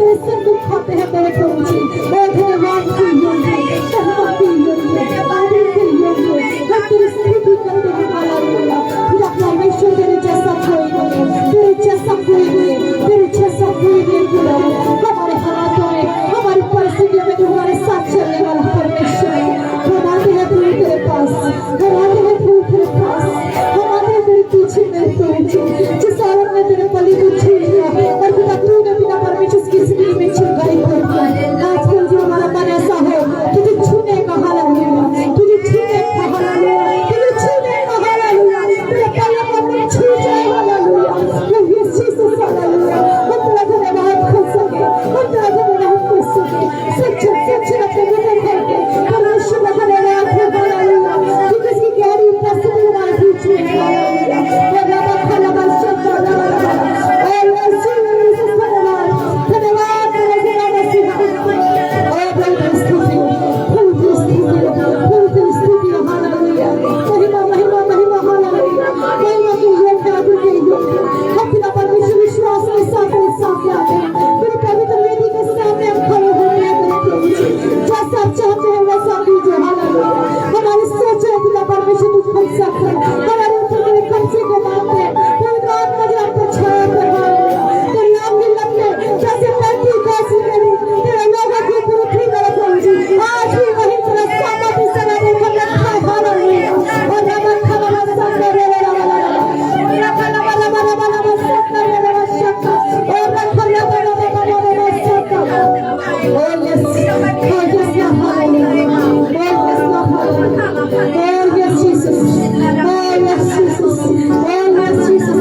तेरे संग खाते हैं तेरे प्रभु जी। धन्यवाद के योग्य, धन्यवाद के योग्य, आदर के योग्य, हम तेरी स्तुति करते हैं। हालेलुया। खुदा परमेश्वर तेरे जैसा कोई नहीं, तेरे जैसा कोई नहीं, तेरे जैसा कोई नहीं खुदा। हमारे हालातों में, हमारी परिस्थितियों में तुम्हारे साथ चलने वाला परमेश्वर है। हम आते हैं प्रभु तेरे पास, हम आते हैं प्रभु तेरे पास, हम आते हैं तेरे पीछे मेरे प्रभु जी। जिस औरत ने तेरे बलि को छू लिया और खुदा तूने बिना परमेश्वर की जिंदगी में चिंगारी कर दिया। आजकल जो हमारा मन ऐसा हो, तुझे छूने का हालेलुया, तुझे छूने का हालेलुया, तुझे छूने का हालेलुया, तेरे पैरों को अपने छू जाए हालेलुया। वो यीशु से हालेलुया। हम तेरा धन्यवाद कर सके, हम तेरा धन्यवाद कर सके। सच सच अपने मुंह खोल के परमेश्वर का धन्यवाद है हालेलुया। क्योंकि इसकी गहरी उपस्थिति हमारे बीच में है हालेलुया। और लगा खला बस चलता लगा और यीशु से धन्यवाद धन्यवाद तेरे नाम से और तेरी स्तुति फुल स्तुति हालेलुया। महिमा महिमा महिमा हालेलुया। महिमा की योग्य आदि के योग्य हम तेरा परमेश्वर विश्वास के साथ आते हैं तेरे पवित्र वेदी के सामने हम खड़े होते हैं तेरे प्रभु जी। जैसा आप चाहते हैं वैसा कीजिए हालेलुया। हमारी सोच है तेरा परमेश्वर तू खुद सकता है, हमारे ऊपर तेरे कब्जे को मानते हैं, तेरे आत्मा जो आप पर छाया कर हालेलुया। तेरे नाम की लपटें जैसे पैंती कैसी करी तेरे लोगों की पृथ्वी पर प्रभु जी। आज भी वही तेरा सामर्थ्य से ना देखा रखा है हालेलुया। और रबा खला बसा करे रे रबा खला बला बला बला बसा करे रे रबा शक्का और रखा रे बला बला बला शक्का। Oh yes, oh yes, hallelujah. Oh yes, hallelujah. Oh yes, Jesus. Oh yes, Jesus. Oh yes, Jesus.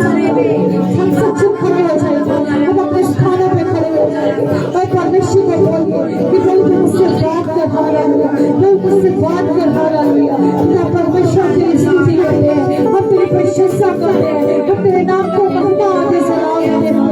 हम सच्चे खड़े हो जाएंगे, हम अपने स्थानों पे खड़े हो जाएंगे और परमेश्वर को बोलेंगे कि प्रभु तू मुझसे बात कर हालेलुया, प्रभु मुझसे बात कर हालेलुया। तेरा परमेश्वर तेरी स्तुति करते हैं, हम तेरी प्रशंसा करते हैं, हम तेरे नाम को महिमा आगे सलाम देते हैं।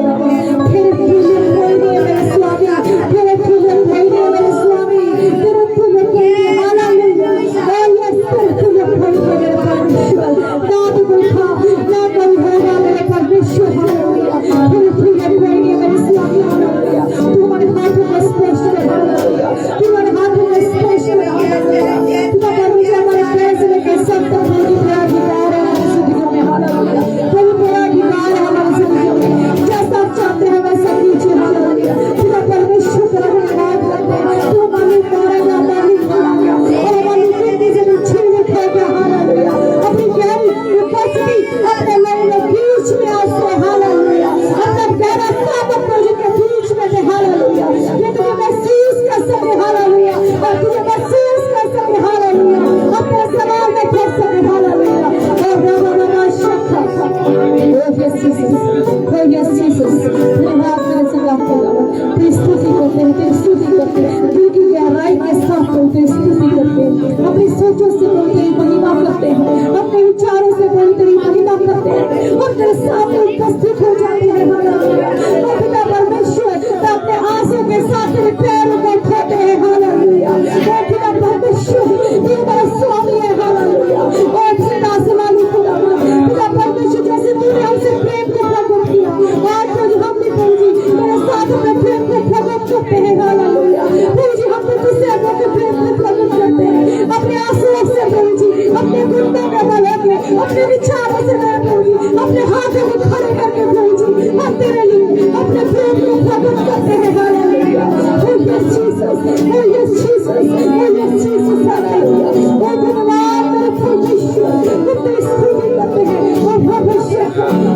तेरे तुल्य कोई नहीं है मेरे स्वामी, तेरे तुल्य कोई नहीं है मेरे स्वामी, तेरे तुल्य कोई नहीं है हालेलुया। Oh yes, तेरे तुल्य कोई नहीं है मेरे परमेश्वर, ना तो कोई था ना कोई होगा मेरे परमेश्वर हालेलुया। तेरे तुल्य कोई नहीं है मेरे स्वामी हालेलुया। तू हमारे हाथों में स्पर्श कर हालेलुया, तू हमारे हाथों में स्पर्श कर हालेलुया। तू परमेश्वर हमारे पैर से लेकर सब तक तेरी अधिकार है हमारी जिंदगी में हालेलुया। तेरी तेरा अधिकार है हमारी जिंदगी में, जैसा आप चाहते हैं वैसा कीजिए हालेलुया। तेरा परमेश्वर तेरा धन्यवाद करते हैं, तू हमारी मारेगा मालिक हालेलुया और हमारी जिंदगी से छीन उठाएगा हालेलुया। अपनी गहरी उपस्थिति अपने लोगों के बीच में आज से हालेलुया, अपना गहरा सामर्थ प्रभु के बीच में से हालेलुया। ये तुझे महसूस कर सके हालेलुया और तुझे महसूस कर सके हालेलुया, अपने सवाल में कर सके हालेलुया। और रबा रबा शक्का oh yes Jesus, oh yes Jesus. धन्यवाद तेरे से बात कर तेरी स्तुति करते हैं, तेरी स्तुति करते हैं, दिल की गहराई के साथ तेरी स्तुति करते हैं, अपनी सोचों से तेरी महिमा करते हैं, अपने विचारों से तेरी महिमा करते हैं और तेरे सामने उपस्थित हो जाते हैं हालेलुया। और पिता परमेश्वर अपने आंसू के साथ तेरे पैरों को उठाते हैं हालेलुया। और पिता परमेश्वर तू हमारा स्वामी है हालेलुया। और पिता आसमानी खुदा पिता परमेश्वर जैसे तूने हमसे प्रेम को प्रकट किया, आज तो हम भी प्रभु जी तेरे साथ अपने प्रेम को प्रकट करते हैं हालेलुया। प्रभु जी हम तो तुझसे अपने प्रेम को प्रकट करते हैं, अपने आंसुओं से प्रभु जी, अपने घुटनों में बना के, अपने विचारों से प्रभु जी, अपने हाथों को खड़े करके प्रभु जी हम तेरे लिए अपने प्रेम को प्रकट करते हैं hallelujah. Oh yes Jesus, oh yes Jesus, oh yes Jesus hallelujah. और धन्यवाद तेरे परमेश्वर, हम तेरी स्तुति करते हैं और परमेश्वर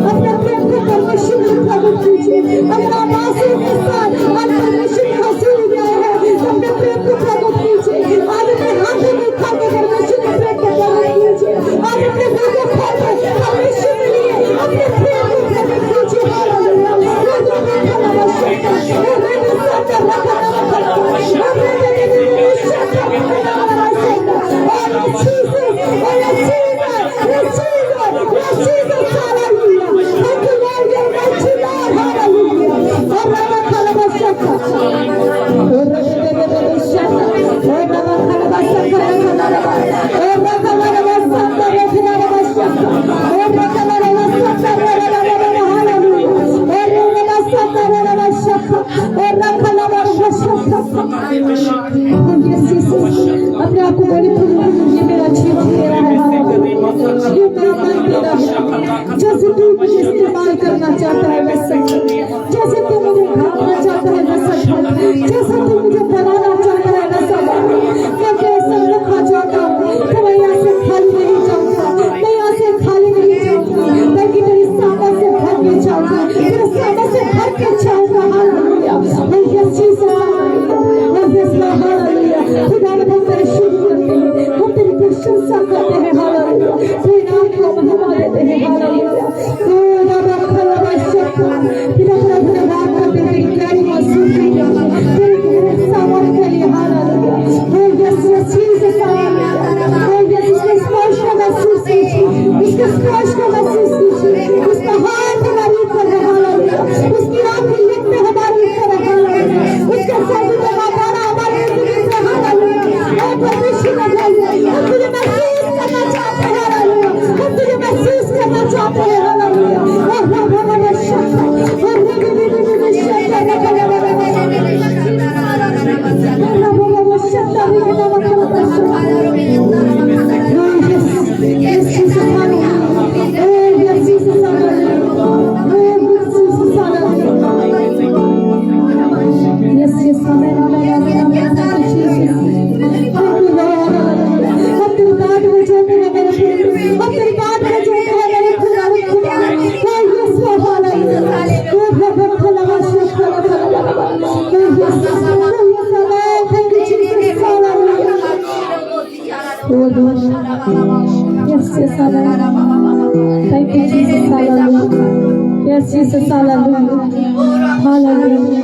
अपने प्रेम को परमेश्वर में प्रकट कीजिए। अगर आप आंसू के साथ आज परमेश्वर में हंसी गए हैं तो अपने प्रेम को प्रकट कीजिए। आज अपने हाथों में उठा के परमेश्वर में प्रेम को प्रकट कीजिए। आज अपने मुंह को खोल के परमेश्वर के लिए अपने प्रेम को प्रकट कीजिए हालेलुया। Oh, अपने आप को बोले ये मेरा जीवन तेरा है, ये मेरा मन तेरा है। जैसे तू मुझे इस्तेमाल करना चाहता है वैसे, जैसे तू मुझे ढांकना चाहता है वैसा ढांक, जैसे तू मुझे बनाना चाहता है वैसा बना। मैं ऐसा रखा चाहता हूँ तो मैं यहाँ से खाली नहीं जाऊंगा, मैं यहाँ से खाली नहीं जाऊंगा, बल्कि तेरी सामत से भर के जाऊंगा, तेरे सामत से भर के जाऊंगा। हालेलुया, मैं यीशु से मैं फैसला हालेलुया। खुदा ने तेरे शुक्र करते हैं, हम तेरी प्रशंसा करते हैं। हालेलुया, तेरे नाम को महिमा देते हैं। हालेलुया, खुदा रखा लगा शक्ति तेरा धन्यवाद करते हैं। तेरी प्यारी महसूस तेरे सामर्थ के लिए। हालेलुया, मैं यीशु से हालेलुया, मैं यीशु के स्पर्श को महसूस कीजिए, उसके स्पर्श को महसूस कीजिए, उसका हाथ हमारी ऊपर है। हालेलुया, उसकी आंखें लिप में हमारे ऊपर है। हालेलुया, उसके सर पे लगाना हमारे ऊपर है। हालेलुया, और परमेश्वर का भाई हम तुझे महसूस करना चाहते हैं। हालेलुया, हम तुझे महसूस करना चाहते हैं। हालेलुया, और हमारा शक्ति और thank you, Jesus. Hallelujah. Yes, Jesus. Hallelujah. Hallelujah.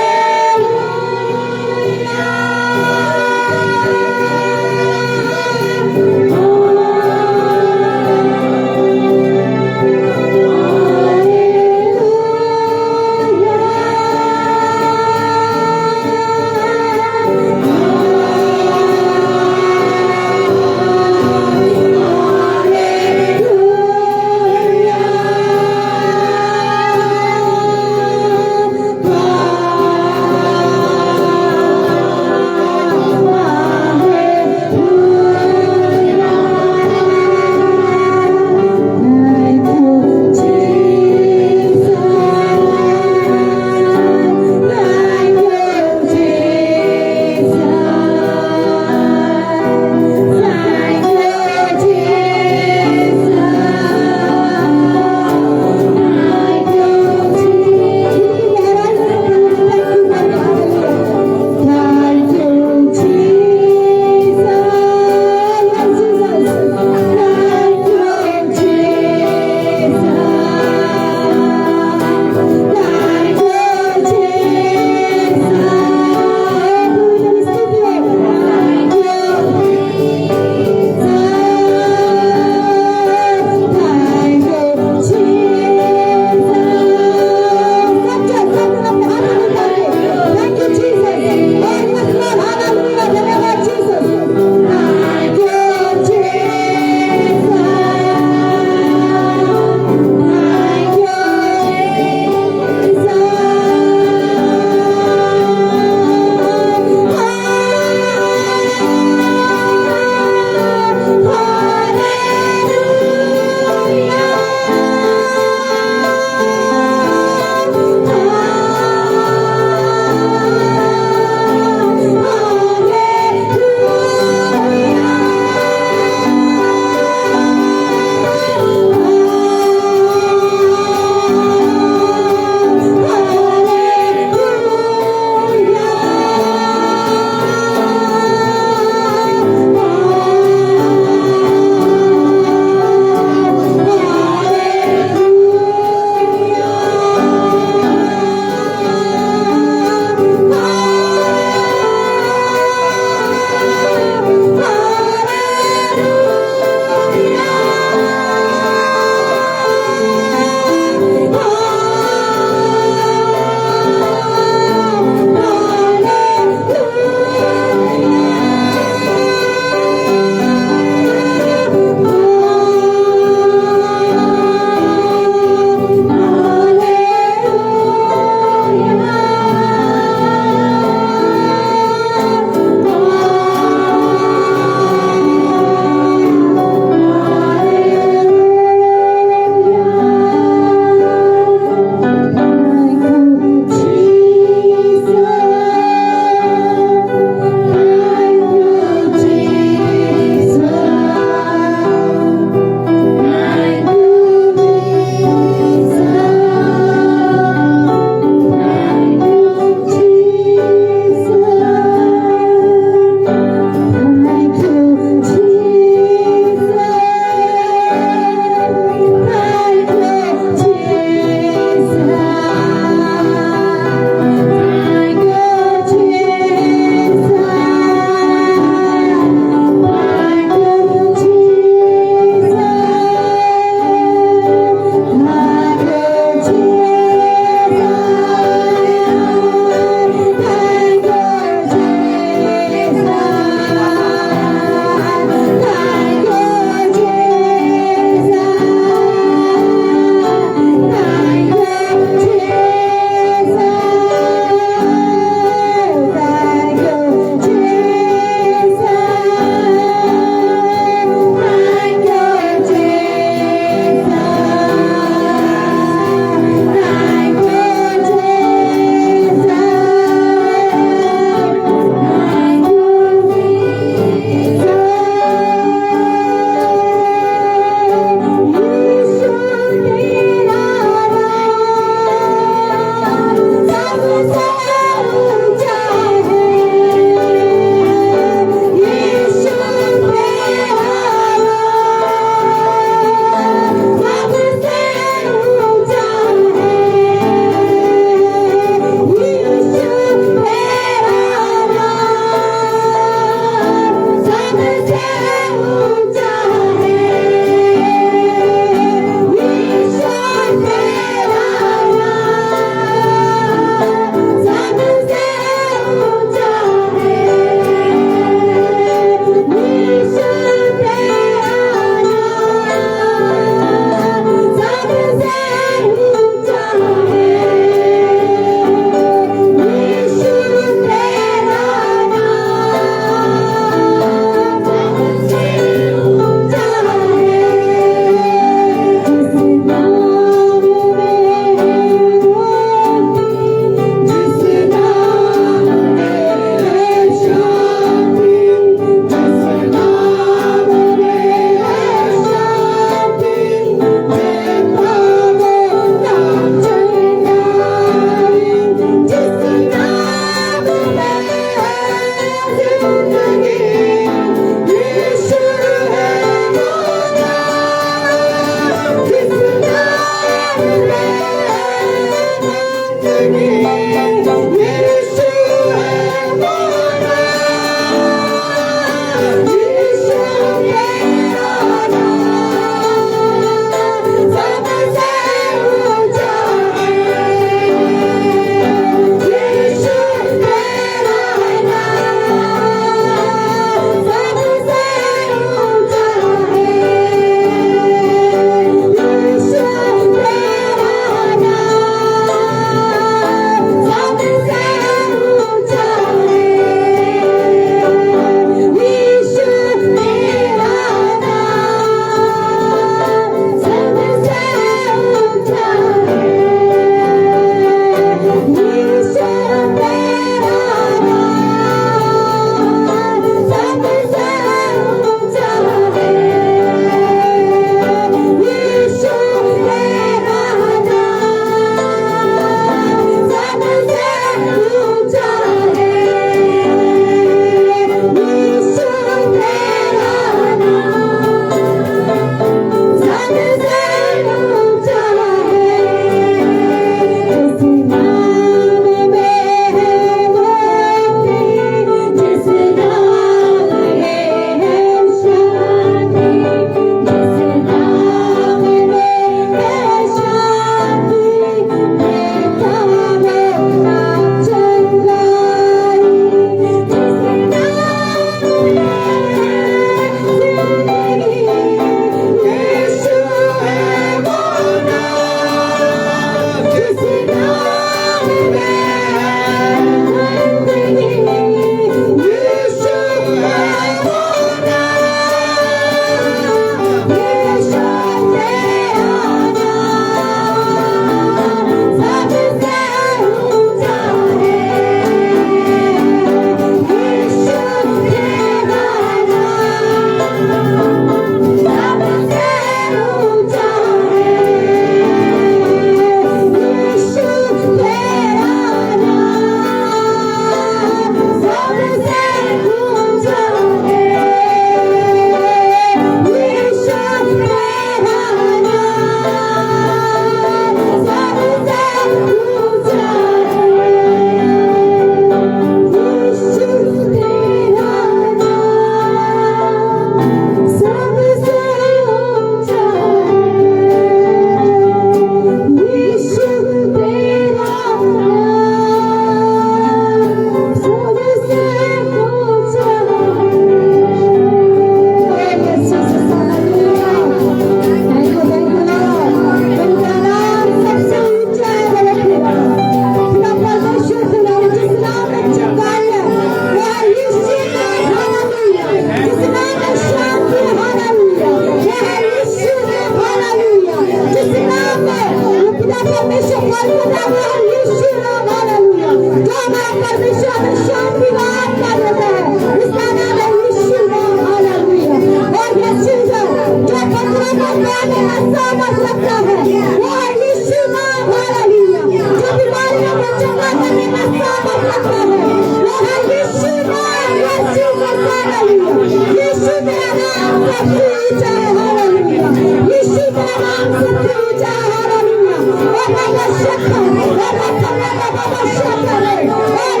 परमेश्वर कल बतावे हैं यीशु नाम हालेलुया जो हमारा परमेश्वर हमें शांति दान कर देता है उसका नाम है यीशु नाम हालेलुया और ये चीज जो पत्थरों को तोड़ने का सामर्थ रखता है वो है यीशु नाम हालेलुया जो बीमारियों को चंगा करने का सामर्थ रखता है वो है यीशु नाम यीशु हालेलुया यीशु मेरा नाम सबसे ऊंचा है हालेलुया यीशु मेरा नाम सबसे ऊंचा है हालेलुया और मैं शक्ति और मैं बाबा शक्ति है और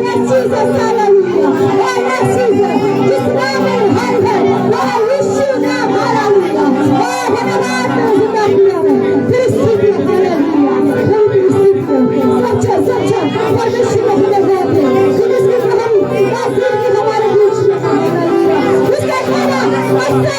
मैं जीसस हालेलुया और मैं जीसस जिस नाम में हर है वो है यीशु नाम हालेलुया और धन्यवाद जिंदा किया है फिर हालेलुया सच्चा परमेश्वर का धन्यवाद है जिसकी हमारी तासीर की हमारे बीच में हालेलुया उसका खाना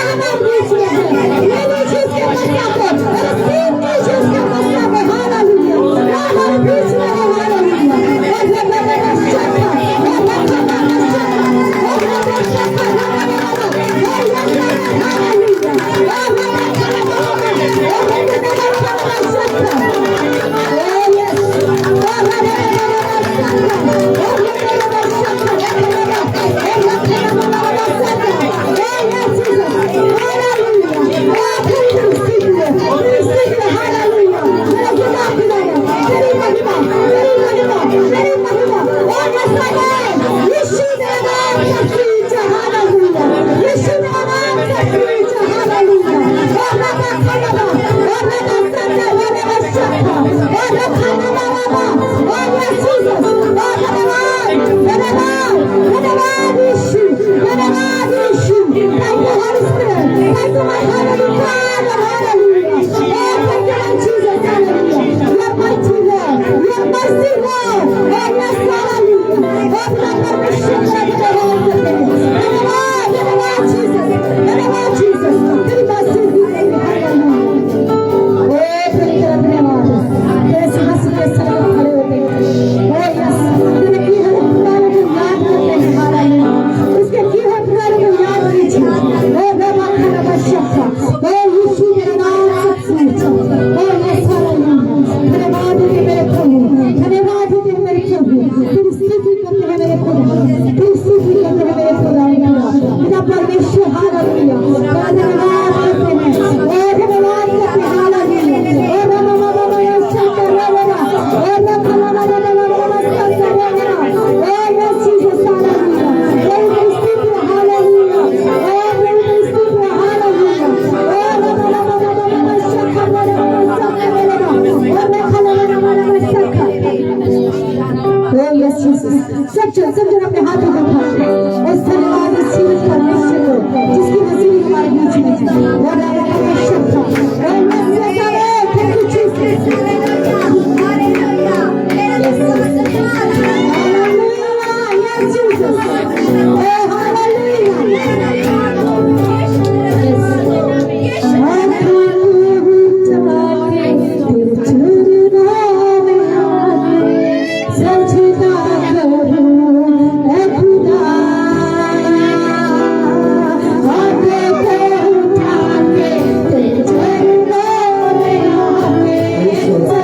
ऐसा हमारे बीच में है मैंने जिसके मस्या को रसीद की जिसके मस्या में हालेलुया हमारे बीच में है हालेलुया और मैं शक्ति Jesus.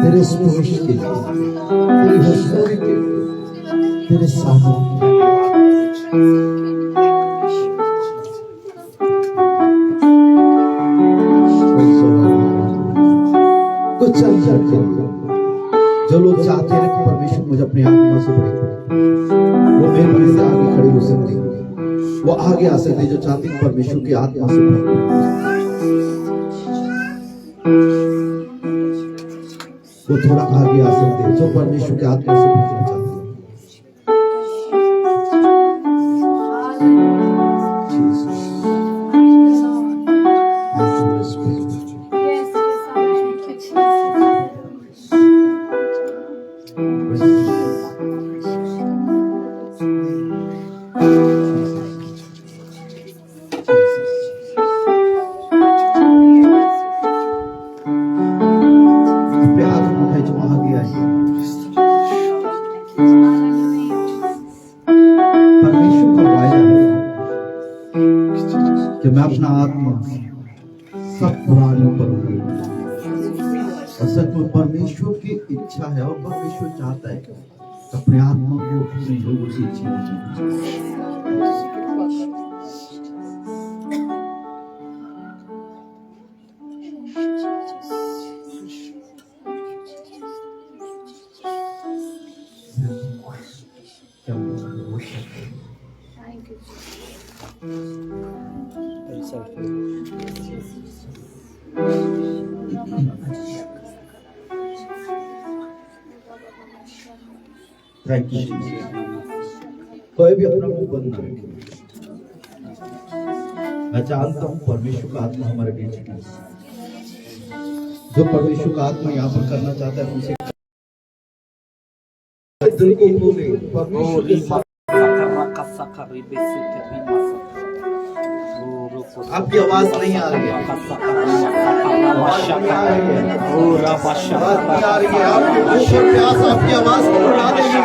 तेरे स्पर्श के लिए, तेरी हुस्न के लिए, तेरे सामों के लिए। कुछ अंतर के लिए जो लोग चाहते हैं कि परमेश्वर मुझे अपनी आत्मा से भरे, वो मेरे से आगे खड़े हो सकते हैं, वो आगे आ सकते हैं जो चाहते हैं परमेश्वर की आत्मा से भरे। वो थोड़ा आगे आ सकते हैं जो परमेश्वर के आत्मा से भरना चाहते हैं। कि मैं अपना आत्मा सब पुराने करूंगी। असल में परमेश्वर की इच्छा है और परमेश्वर चाहता है कि अपने आत्मा को अपने लोगों से छीन। Thank you. कोई भी अपना मुंह बंद ना रखे। मैं जानता हूँ परमेश्वर का आत्मा हमारे बीच में, जो परमेश्वर का आत्मा यहाँ पर करना चाहता है उसे दिल को खोले। परमेश्वर आपकी आवाज नहीं आ रही है, आपकी आवाज को बढ़ा देंगे।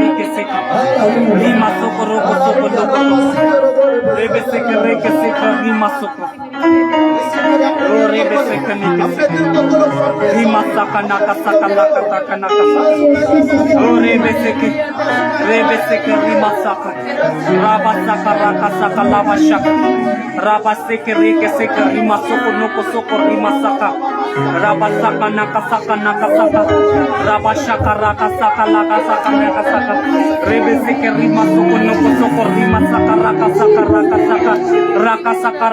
reke seka rima soko roko soko roko rebe seka reke seka rima soko ro rebe seka neke seka rima saka naka saka laka taka naka saka ro rebe seka rima saka raba saka raka saka lava shaka raba seka reke seka rima soko noko soko rima saka raba saka naka saka raba shaka raka saka laka saka naka saka rebe seka rima soko noko soko rima saka raka saka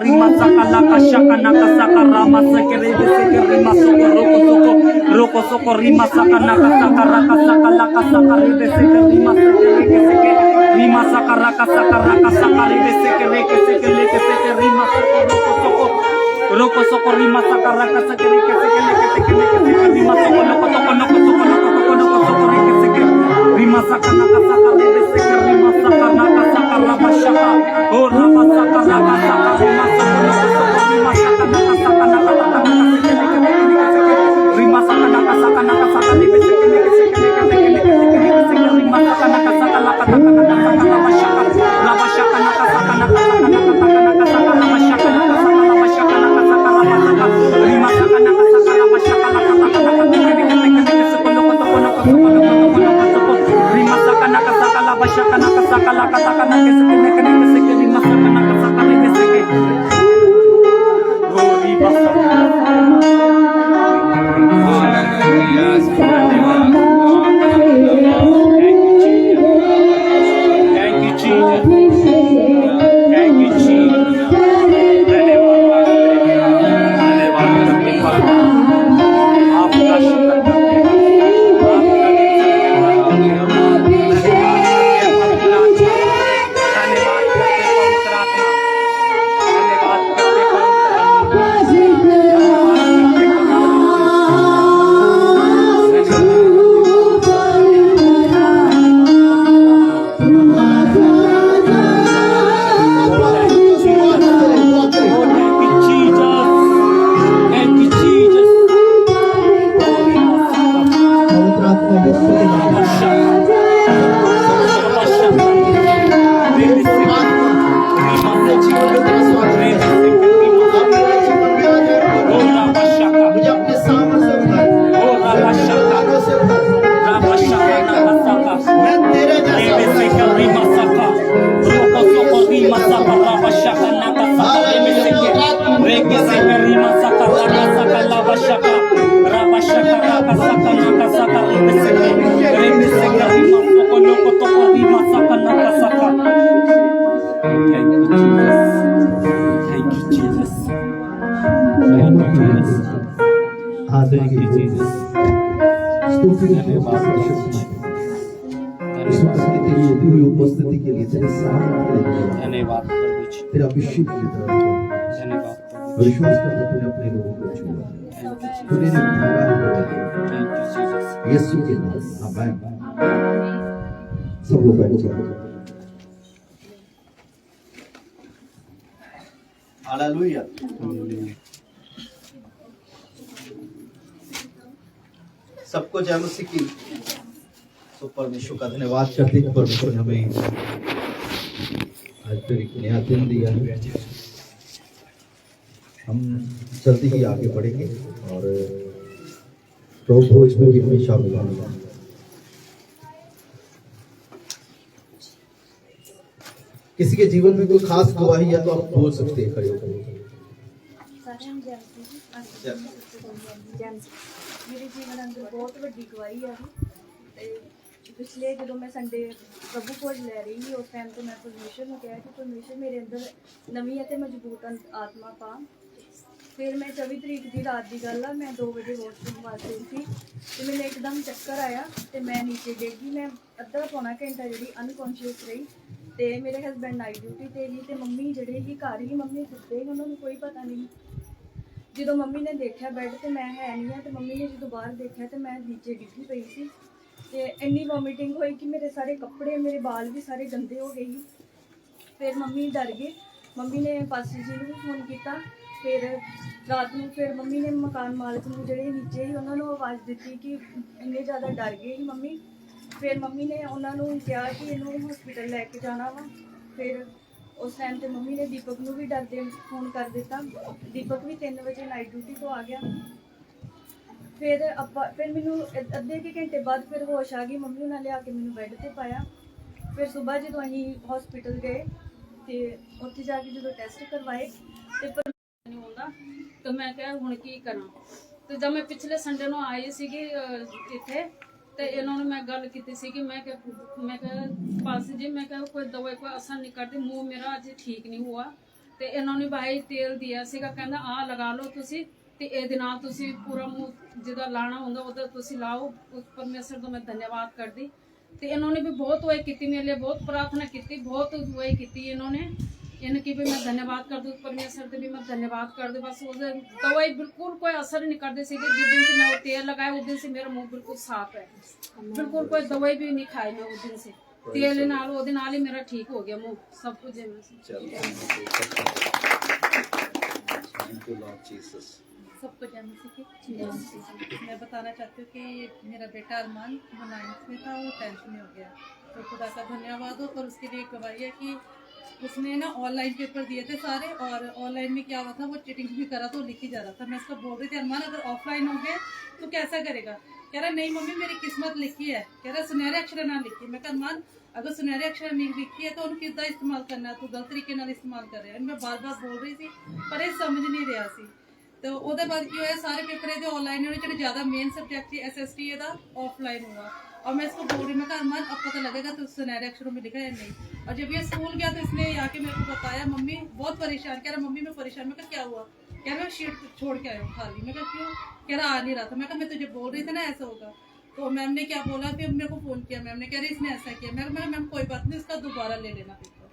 rima saka laka shaka naka saka rama seka rebe seka rima soko roko soko rima saka naka saka raka saka laka saka rebe seka rima seka rima saka raka saka rebe seka rima soko roko soko rima saka raka saka reke seka rima soko noko soko reke seka rima saka naka saka rebe seka rima saka naka saka rama shaka oh rama saka raka saka rima soko noko soko rima saka naka saka rima saka naka saka rebe seka rima saka naka saka laka rama shaka naka saka rama shaka rima saka naka saka rama shaka rima saka naka saka lava shaka naka saka laka taka naka seke rima saka naka saka reke seke oh rima saka thank you Jesus thank you Jesus आपका शुक्र उपस्थिति के लिए धन्यवाद तेरा अभिषेक की तरफ धन्यवाद विश्वास करता तूने अपने लोगों को छुआ तूने उठाया यीशु के नाम आमीन सब लोग बैठ जाओ हालेलुया सबको जय मसीह की तो परमेश्वर का धन्यवाद करते हैं परमेश्वर ने हमें आज फिर एक नया दिन दिया है हम जल्दी ही आगे बढ़ेंगे और प्रभु इसमें भी हमें शामिल होगा किसी के जीवन में कोई खास गवाही है तो आप बोल सकते हैं खड़े होकर मेरे जीवन अंदर बहुत बड़ी गवाही है पिछले जो मैं संडे प्रभु खोज लै रही थी उस टाइम तो मैं परमेश्वर ने कहा कि परमेश्वर मेरे अंदर नवी है मजबूत आत्मा पा फिर मैं 24 तरीक की रात की गल है मैं 2 बजे वॉशरूम वास्ते उठी तो मैंने एकदम चक्कर आया तो मैं नीचे डेगी मैं अद्धा पौना घंटा जी अनकॉन्शियस रही तो मेरे हसबैंड नाइट ड्यूटी ते ही तो मम्मी जड़े ही घर ही मम्मी सुते उन्होंने कोई पता नहीं जो मम्मी ने देखा बैड तो मैं है नहीं है तो मम्मी ने जो बाहर देखा तो मैं नीचे डिगी पई सी ते इन्नी वॉमिटिंग हुई कि मेरे सारे कपड़े मेरे बाल भी सारे गंदे हो गए। फिर मम्मी डर गए, मम्मी ने पासी जी ने भी फोन किया। फिर रात में फिर मम्मी ने मकान मालिक में जोड़े नीचे ही उन्होंने आवाज़ दी कि इन्ने ज़्यादा डर गए ही मम्मी। ਫਿਰ ਮੰਮੀ ਨੇ ਉਹਨਾਂ ਨੂੰ ਕਿਹਾ ਕਿ ਇਹਨੂੰ ਹਸਪੀਟਲ ਲੈ ਕੇ ਜਾਣਾ ਵਾ। ਫਿਰ ਉਸ ਟਾਈਮ ਤੇ ਮੰਮੀ ਨੇ ਦੀਪਕ ਨੂੰ ਵੀ ਡਰਦੇ ਫੋਨ ਕਰ ਦਿੱਤਾ। ਦੀਪਕ ਵੀ 3 ਵਜੇ ਨਾਈਟ ਡਿਊਟੀ ਤੋਂ ਆ ਗਿਆ। ਫਿਰ ਮੈਨੂੰ ਅੱਧੇ ਕੁ ਘੰਟੇ ਬਾਅਦ ਫਿਰ ਹੋਸ਼ ਆ ਗਈ। ਮੰਮੀ ਉਹਨਾਂ ਲਿਆ ਕੇ ਮੈਨੂੰ ਬੈੱਡ ਤੇ ਪਾਇਆ। ਫਿਰ ਸਵੇਰ ਜਦੋਂ ਅਸੀਂ ਹਸਪੀਟਲ ਗਏ ਤੇ ਉੱਥੇ ਜਾ ਕੇ ਜਦੋਂ ਟੈਸਟ ਕਰਵਾਏ ਤੇ ਨਹੀਂ ਹੁੰਦਾ ਤੇ ਮੈਂ ਕਿਹਾ ਹੁਣ ਕੀ ਕਰਾਂ। ਤੇ ਜਦ ਮੈਂ ਪਿਛਲੇ ਸੰਡੇ ਨੂੰ ਆਈ ਸੀਗੀ ਇੱਥੇ ਤੇ ਇਹਨਾਂ ਨੇ ਮੈਂ ਗੱਲ ਕੀਤੀ ਸੀ ਕਿ ਮੈਂ ਕਿਹਾ ਪਾਸ ਜੀ ਮੈਂ ਕਿਹਾ ਕੋਈ ਦਵਾਈ ਕੋਈ ਅਸਰ ਨਹੀਂ ਕਰਦੀ, ਮੂੰਹ ਮੇਰਾ ਅਜੇ ਠੀਕ ਨਹੀਂ ਹੁਆ। ਤੇ ਇਹਨਾਂ ਨੇ ਭਾਈ ਤੇਲ ਦਿਆ ਸੀਗਾ, ਕਹਿੰਦਾ ਆਹ ਲਗਾ ਲਓ ਤੁਸੀਂ ਤੇ ਇਹਦੇ ਨਾਲ ਤੁਸੀਂ ਪੂਰਾ ਮੂੰਹ ਜਿਹਦਾ ਲਾਣਾ ਹੁੰਦਾ ਉਹਦਾ ਤੁਸੀਂ ਲਾਓ। ਉਸ ਪਰਮੇਸ਼ਰ ਦਾ ਮੈਂ ਧੰਨਵਾਦ ਕਰਦੀ। ਤੇ ਇਹਨਾਂ ਨੇ ਵੀ ਬਹੁਤ ਦਵਾਈ ਕੀਤੀ ਮੇਰੇ ਲਈ, ਬਹੁਤ ਪ੍ਰਾर्थना ਕੀਤੀ, बहुत दवाई की इन्होंने। इनकी भी मैं धन्यवाद कर दूँ, परमेश्वर से भी मैं धन्यवाद कर दूँ। बस वो दवाई बिल्कुल कोई असर नहीं करती सी। जिस दिन से मैं वो तेल लगाया उस दिन से मेरा मुंह बिल्कुल साफ है, बिल्कुल कोई दवाई भी नहीं खाई मैं उस दिन से। तेल नाल वो दिन नाल ही मेरा ठीक हो गया मुंह सब कुछ सबको जानने से मैं बताना चाहती हूँ कि मेरा बेटा अरमान वो 9th में था, वो 10th में हो गया। तो खुदा का धन्यवाद हो। और उसके लिए गवाही है कि उसने ना ऑनलाइन पेपर दिए थे सारे, और ऑनलाइन में क्या हुआ था वो चीटिंग भी करा तो लिख ही जा रहा था। मैं उसको बोल रही थी अरमान अगर ऑफलाइन हो गए तो कैसा करेगा। कह रहा नहीं मम्मी मेरी किस्मत लिखी है। कह रहा सुनहरे अक्षर ना लिखी। मैं कहा अरमान अगर सुनहरे अक्षर नहीं लिखी है तो उन्हें कितना इस्तेमाल करना है, तो गलत तरीके नाल इस्तेमाल कर रहे हैं। मैं बार बार बोल रही थी पर ये समझ नहीं रहा सी। तो ਉਹਦੇ बाद की होया सारे पेपर ਇਹਦੇ ऑनलाइन होने ਜਿਹੜੇ ज़्यादा मेन सब्जेक्ट थी SST ਇਹਦਾ ऑफलाइन हुआ। और मैं इसको बोल रही मैं कहा अरमान अब पता लगेगा तो सुनहरे अक्षरों में लिखा है नहीं। और जब ये स्कूल गया तो इसने आके मेरे को बताया मम्मी बहुत परेशान। कह रहा मम्मी मैं परेशान। मैं कहा क्या हुआ। कह रहा मैं शीट छोड़ के आया हूँ खाली। मैं कहा क्यों। कह रहा आ नहीं रहा था। मैं कहा मैं तुझे बोल रही थी ना ऐसा होगा। तो मैम ने क्या बोला, फिर मेरे को फ़ोन किया मैम ने, कह रही इसने ऐसा किया। मैं मैम कोई बात नहीं इसका दोबारा ले लेना पेपर।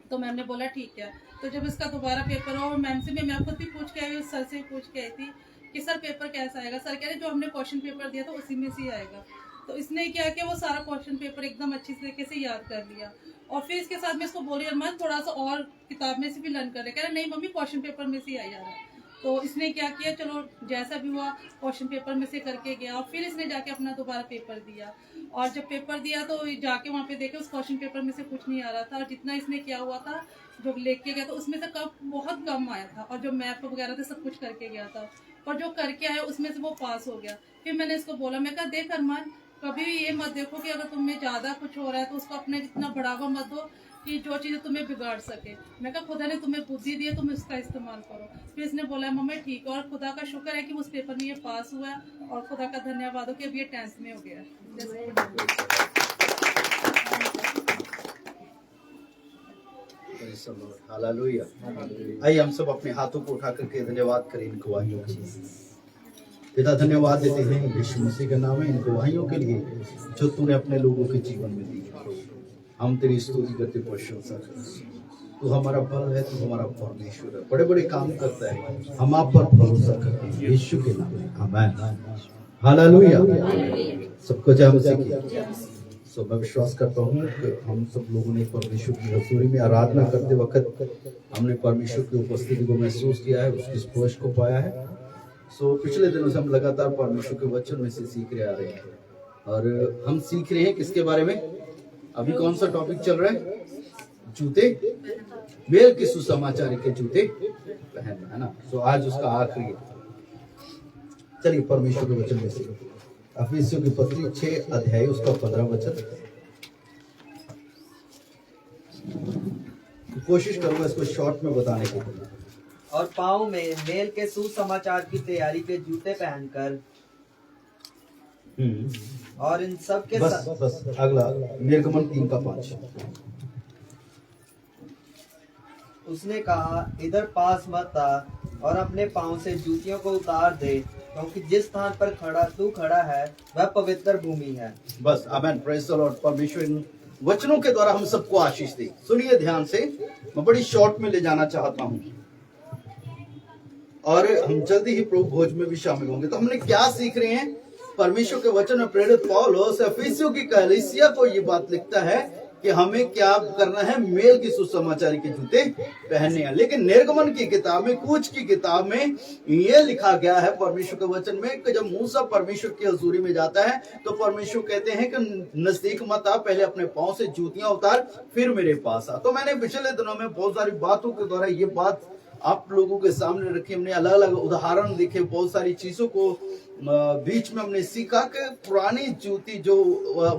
तो मैम ने बोला ठीक है। तो जब इसका दोबारा पेपर हो, मैम से मैं खुद भी पूछ के आई, उस सर से पूछ के आई थी कि सर पेपर कैसा आएगा। सर कह रहे जो हमने क्वेश्चन पेपर दिया था उसी में से ही आएगा। तो इसने क्या किया वो सारा क्वेश्चन पेपर एकदम अच्छी तरीके से याद कर लिया। और फिर इसके साथ में इसको बोली अरमान थोड़ा सा और किताब में से भी लर्न कर रहे। कह रहे नहीं मम्मी क्वेश्चन पेपर में से ही आ जा रहा है। तो इसने क्या किया चलो जैसा भी हुआ क्वेश्चन पेपर में से करके गया। और फिर इसने जाके अपना दोबारा पेपर दिया। और जब पेपर दिया तो जाके वहाँ पे देखे उस क्वेश्चन पेपर में से कुछ नहीं आ रहा था। और जितना इसने किया हुआ था जो लेके के गया था उसमें से बहुत कम आया था। और जो मैप वगैरह थे सब कुछ करके गया था। और जो करके आया उसमें से वो पास हो गया। फिर मैंने इसको बोला मैं कहा देख अरमान कभी भी ये मत देखो कि अगर तुम्हें ज़्यादा कुछ हो रहा है तो उसको अपने इतना बढ़ावा मत दो कि जो चीज़ें तुम्हें बिगाड़ सके। मैं कहा खुदा ने तुम्हें बुद्धि दी है तुम इसका इस्तेमाल करो। फिर इसने बोला मम्मी ठीक है। और खुदा का शुक्र है कि उस पेपर में ये पास हुआ है। और खुदा का धन्यवाद हो कि अब ये 10th में हो गया। हालेलुया। आइए हम सब अपने हाथों को उठा करके धन्यवाद करें इन गवाहियों के लिए। पिता धन्यवाद देते हैं यीशु मसीह के नाम में इन गवाहियों के लिए जो तूने अपने लोगों के जीवन में दी। हम तेरी स्तुति करते प्रशंसा करते। तू हमारा बल है, तू हमारा परमेश्वर है, बड़े बड़े काम करता है। हम आप पर भरोसा करते हैं यीशु के नाम में आमीन। हालेलुया। सबको जय मसीह की। सो मैं विश्वास करता हूँ कि हम सब लोगों ने परमेश्वर की हजूरी में आराधना करते वक्त हमने परमेश्वर की उपस्थिति को महसूस किया है, उसकी स्पर्श को पाया है। सो पिछले दिनों से हम लगातार परमेश्वर के वचन में से सीख रहे आ रहे हैं। और हम सीख रहे हैं किसके बारे में। अभी कौन सा टॉपिक चल रहा है। जूते, मेल के सुसमाचार के जूते पहनना है ना। सो आज उसका आखिरी है। चलिए परमेश्वर के वचन में से अफिसियों की पत्री 6 अध्याय उसका 15 वचन। कोशिश करूंगा इसको शॉर्ट में बताने की। और पाँव में मेल के सुसमाचार की तैयारी के जूते पहनकर और इन सब के बस अगला निर्गमन 3:5। उसने कहा इधर पास मत आ और अपने पाँव से जूतियों को उतार दे क्योंकि जिस स्थान पर तू खड़ा है वह पवित्र भूमि है। बस आमीन। Praise the Lord. परमेश्वर इन वचनों के द्वारा हम सबको आशीष दे। सुनिए ध्यान से, मैं बड़ी शॉर्ट में ले जाना चाहता हूँ और हम जल्दी ही प्रभु भोज में भी शामिल होंगे। तो हमने क्या सीख रहे हैं। परमेश्वर के वचन में प्रेरित पौलुस एफिसियों की कलीसिया को ये बात लिखता है कि हमें क्या करना है, मेल की सुसमाचार के जूते पहनने हैं। लेकिन निर्गमन की किताब में, कूच की किताब में ये लिखा गया है परमेश्वर के वचन में कि जब मूसा परमेश्वर की हजूरी में जाता है तो परमेश्वर कहते हैं कि नजदीक मत आ, पहले अपने पांव से जूतियां उतार, फिर मेरे पास आ। तो मैंने पिछले दिनों में बहुत सारी बातों के द्वारा ये बात आप लोगों के सामने रखी, हमने अलग अलग उदाहरण देखे, बहुत सारी चीजों को बीच में हमने सीखा कि पुरानी जूती जो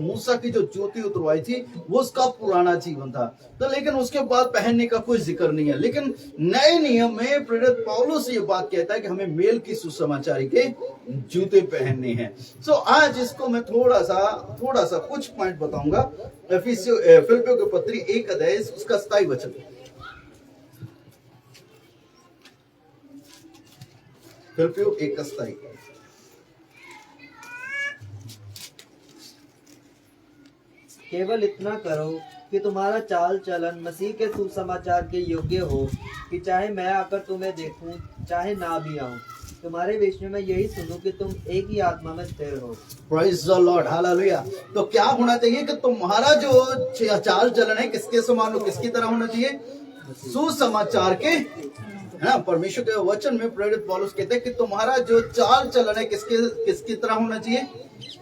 मूसा की जो जूती उतरवाई थी वो उसका पुराना जीवन था, तो लेकिन उसके बाद पहनने का कोई जिक्र नहीं है। लेकिन नए नियम में प्रेरित पौलुस ये बात कहता है कि हमें मेल की सुसमाचारी के जूते पहनने हैं। सो आज इसको मैं थोड़ा सा कुछ पॉइंट बताऊंगा। फिलिप्पियों की पत्री 1 अध्याय उसका 27 वचन, फिलिप्पियों 1:27। केवल इतना करो कि तुम्हारा चाल चलन मसीह के सुसमाचार के योग्य हो, कि चाहे मैं आकर तुम्हें देखूं चाहे ना भी आऊं, तुम्हारे विषय में यही सुनूं कि तुम एक ही आत्मा में स्थिर हो। Praise the Lord, hallelujah. तो क्या होना चाहिए कि तुम्हारा जो चाल चलन है किसके समान हो, किसकी तरह होना चाहिए, सुसमाचार के, है ना। परमेश्वर के वचन में प्रेरित पौलुस कहते हैं कि तुम्हारा जो चाल चलन है किसकी तरह होना चाहिए,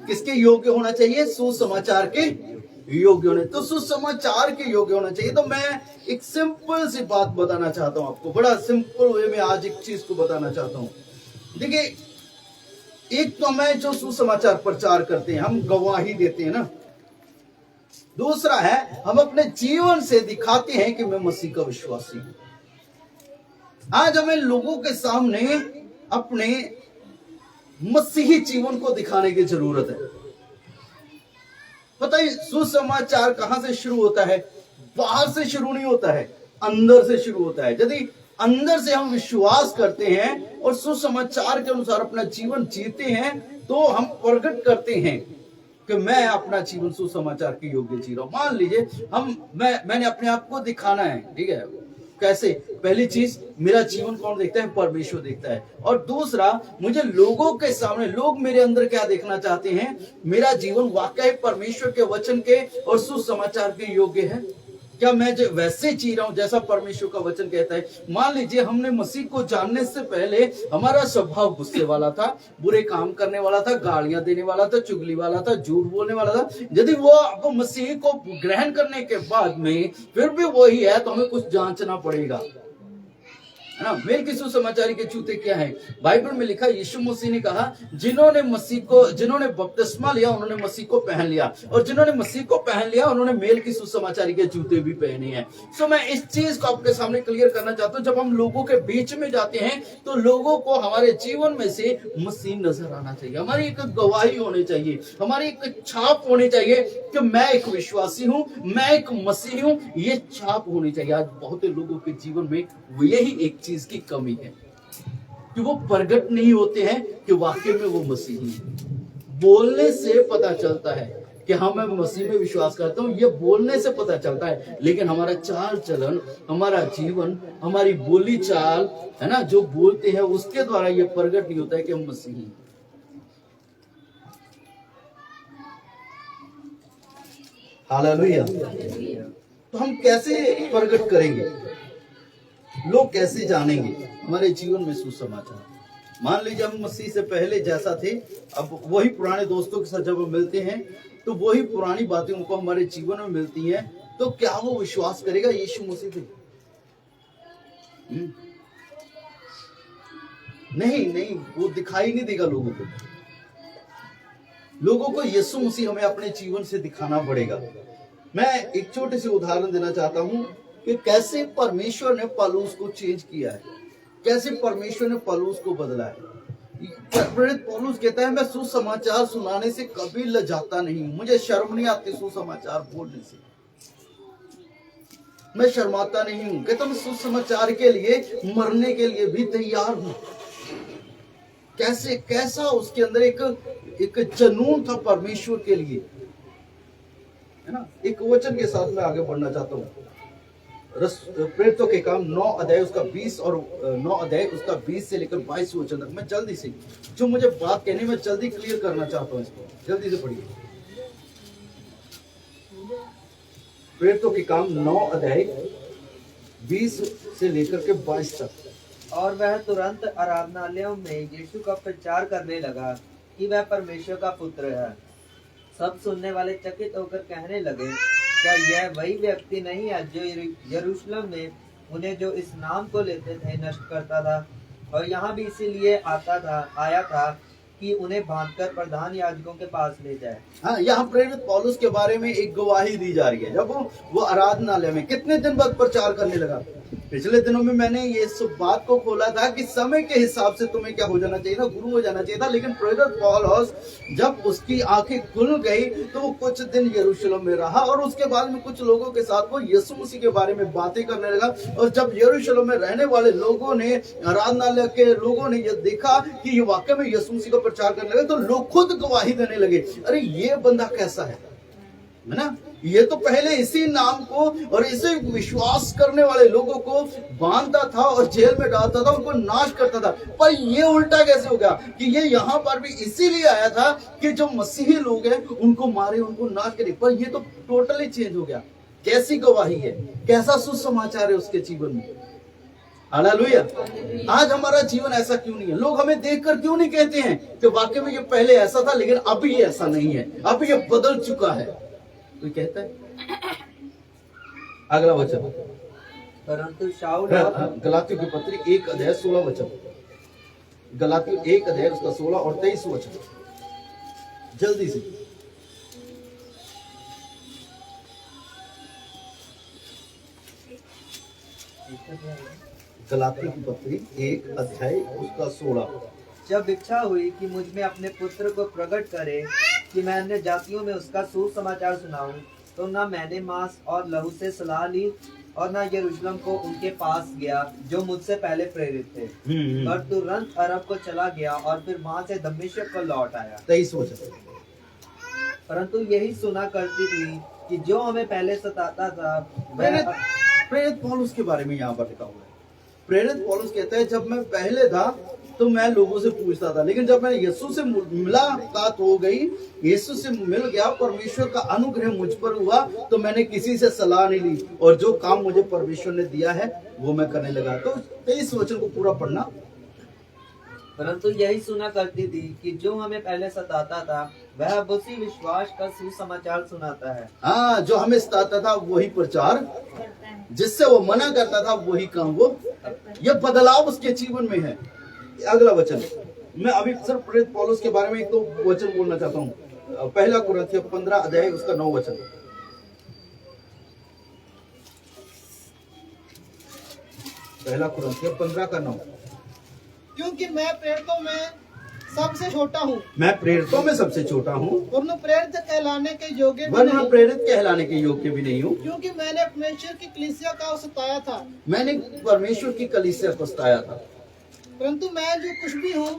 किसके योग्य होना चाहिए, सुसमाचार के योग्य होने। तो सुसमाचार के योग्य होना चाहिए। तो मैं एक सिंपल सी बात बताना चाहता हूं आपको, बड़ा सिंपल वे में आज एक चीज को बताना चाहता हूं। देखिए, एक तो मैं जो सुसमाचार प्रचार करते हैं, हम गवाही देते हैं ना, दूसरा है हम अपने जीवन से दिखाते हैं कि मैं मसीह का विश्वासी हूं। आज हमें लोगों के सामने अपने मसीही जीवन को दिखाने की जरूरत है। पता है सुसमाचार कहां से शुरू होता है, बाहर से शुरू नहीं होता है, अंदर से शुरू होता है। यदि अंदर से हम विश्वास करते हैं और सुसमाचार के अनुसार अपना जीवन जीते हैं तो हम प्रकट करते हैं कि मैं अपना जीवन सुसमाचार के योग्य जी रहा हूं। मान लीजिए मैंने अपने आप को दिखाना है, ठीक है, कैसे? पहली चीज, मेरा जीवन कौन देखता है, परमेश्वर देखता है। और दूसरा, मुझे लोगों के सामने, लोग मेरे अंदर क्या देखना चाहते हैं, मेरा जीवन वाकई परमेश्वर के वचन के और सुसमाचार के योग्य है, क्या मैं जो वैसे जी रहा हूं जैसा परमेश्वर का वचन कहता है। मान लीजिए हमने मसीह को जानने से पहले हमारा स्वभाव गुस्से वाला था, बुरे काम करने वाला था, गालियां देने वाला था, चुगली वाला था, झूठ बोलने वाला था। यदि वो मसीह को ग्रहण करने के बाद में फिर भी वही है तो हमें कुछ जांचना पड़ेगा, है ना। मेल की सुसमाचारी के जूते क्या है? बाइबल में लिखा, यीशु मसीह ने कहा, जिन्होंने बपतिस्मा लिया उन्होंने मसीह को पहन लिया, और जिन्होंने मसीह को पहन लिया उन्होंने मेल की सुसमाचारी के जूते भी पहने हैं। सो मैं इस चीज को आपके सामने क्लियर करना चाहता हूं। जब हम लोगों के बीच में जाते हैं तो लोगों को हमारे जीवन में से मसीह नजर आना चाहिए, हमारी एक गवाही होनी चाहिए, हमारी एक छाप होनी चाहिए कि मैं एक विश्वासी हूं, मैं एक मसीही हूं, ये छाप होनी चाहिए। आज बहुत लोगों के जीवन में यही एक चीज की कमी है कि वो प्रकट नहीं होते हैं कि वाकई में वो मसीही हैं। बोलने से पता चलता है कि हाँ मैं मसीह में विश्वास करता हूं, ये बोलने से पता चलता है, लेकिन हमारा चाल चलन, हमारा जीवन, हमारी बोली चाल, है ना, जो बोलते हैं उसके द्वारा ये प्रकट नहीं होता है कि हम मसीही हैं। हालेलुया। तो हम कैसे प्रकट करेंगे, लोग कैसे जानेंगे हमारे जीवन में सुसमाचार? मान लीजिए हम मसीह से पहले जैसा थे, अब वही पुराने दोस्तों के साथ जब हम मिलते हैं तो वही पुरानी बातें उनको हमारे जीवन में मिलती हैं, तो क्या वो विश्वास करेगा यीशु मसीह पे? नहीं, वो दिखाई नहीं देगा लोगों को। लोगों को यीशु मसीह हमें अपने जीवन से दिखाना पड़ेगा। मैं एक छोटे से उदाहरण देना चाहता हूं कि कैसे परमेश्वर ने पौलुस को चेंज किया है, कैसे परमेश्वर ने पौलुस को बदला है। प्रेरित पौलुस कहता है, मैं सुसमाचार सुनाने से कभी लजाता नहीं, मुझे शर्म नहीं आती सुसमाचार बोलने से, मैं शर्माता नहीं हूं। कहता मैं सुसमाचार के लिए मरने के लिए भी तैयार हूं। कैसा उसके अंदर एक जुनून था परमेश्वर के लिए, है ना। एक वचन के साथ मैं आगे बढ़ना चाहता हूं। प्रेरितों के काम 9 अध्याय उसका 20 और 9 अध्याय उसका 20 से लेकर 22 वचन तक। मैं जल्दी से जो मुझे बात कहनी मैं जल्दी क्लियर करना चाहता हूं, इसको जल्दी से पढ़िए। प्रेरितों के काम 9 अध्याय 20 से लेकर के 22 तक। और वह तुरंत आराधनालयों में यीशु का प्रचार करने लगा कि वह परमेश्वर का पुत्र है। सब सुनने वाले चकित होकर कहने लगे, क्या यह वही व्यक्ति नहीं है जो यरूशलेम में उन्हें जो इस नाम को लेते थे नष्ट करता था, और यहाँ भी इसीलिए आया था कि उन्हें बांधकर प्रधान याजकों के पास ले जाए। हाँ, यहाँ प्रेरित पौलुस के बारे में एक गवाही दी जा रही है। जब वो आराधनालय में कितने दिन बाद प्रचार करने लगा। पिछले दिनों में मैंने ये सब बात को खोला था कि समय के हिसाब से तुम्हें क्या हो जाना चाहिए था, गुरु हो जाना चाहिए था। लेकिन प्रेरित पौलुस जब उसकी आंखें खुल गई तो वो कुछ दिन यरूशलेम में रहा, और उसके बाद में कुछ लोगों के साथ वो यीशु मसीह के बारे में बातें करने लगा। और जब यरूशलेम में रहने वाले लोगों ने, आराधनालय के लोगों ने ये देखा कि ये वाकई में यीशु मसीह का प्रचार करने लगे, तो लोग खुद गवाही देने लगे, अरे ये बंदा कैसा है ना, ये तो पहले इसी नाम को और इसे विश्वास करने वाले लोगों को बांधता था और जेल में डालता था, उनको नाश करता था। पर ये उल्टा कैसे हो गया कि ये यहाँ पर भी इसीलिए आया था कि जो मसीही लोग हैं उनको मारे, उनको नाश करे। पर ये तो टोटली चेंज हो गया। कैसी गवाही है, कैसा सुसमाचार है उसके जीवन में। हालेलुया। आज हमारा जीवन ऐसा क्यों नहीं है? लोग हमें देखकर क्यों नहीं कहते हैं कि वाकई में ये पहले ऐसा था लेकिन अभी ये ऐसा नहीं है, अब ये बदल चुका है। कोई कहता है। अगला वचन, परंतु शाऊल गलातियों की पत्री 1 अध्याय 16 वचन, गलातियों 1 अध्याय उसका 16 और 23 वचन, जल्दी से। गलातियों की पत्री 1 अध्याय उसका 16। जब इच्छा हुई कि मुझ में अपने पुत्र को प्रकट करे कि मैं अन्य जातियों में उसका सुसमाचार सुनाऊं, तो न मैंने मांस और लहू से सलाह ली और न यरूशलेम को उनके पास गया जो मुझसे पहले प्रेरित थे, पर तुरंत अरब को चला गया और फिर वहां से दमिश्क को लौट आया। 23 वचन, परंतु यही सुना करती थी कि जो हमें पहले सताता था वह प्रेरित पौलुस के बारे में यहाँ पर लिखा हुआ है। प्रेरित पौलुस कहता है, जब मैं पहले था तो मैं लोगों से पूछता था, लेकिन जब मैं यीशु से मुलाकात हो गई, यीशु से मिल गया, परमेश्वर का अनुग्रह मुझ पर हुआ, तो मैंने किसी से सलाह नहीं ली और जो काम मुझे परमेश्वर ने दिया है वो मैं करने लगा। तो 23 वचन को पूरा पढ़ना। परंतु यही सुना करती थी कि जो हमें पहले सताता था वह अब उसी विश्वास का सुसमाचार सुनाता है। हाँ, जो हमें सताता था वही प्रचार, जिससे वो मना करता था वही काम वो, ये बदलाव उसके जीवन में है। अगला वचन, मैं अभी सिर्फ प्रेरित पौलुस के बारे में एक तो वचन बोलना चाहता हूँ। पहला कुरिन्थियों 15 अध्याय उसका 9 वचन। पहला कुरिन्थियों 15 का 9। क्योंकि मैं प्रेरितों में सबसे छोटा हूँ, मैं प्रेरितों में सबसे छोटा हूँ, वरना प्रेरित कहलाने के योग्य भी वरना नहीं, प्रेरित कहलाने के योग्य भी नहीं हूँ, क्योंकि मैंने परमेश्वर की कलीसिया का सताया था। मैंने परमेश्वर की कलीसिया को सताया था। परंतु मैं जो कुछ भी हूँ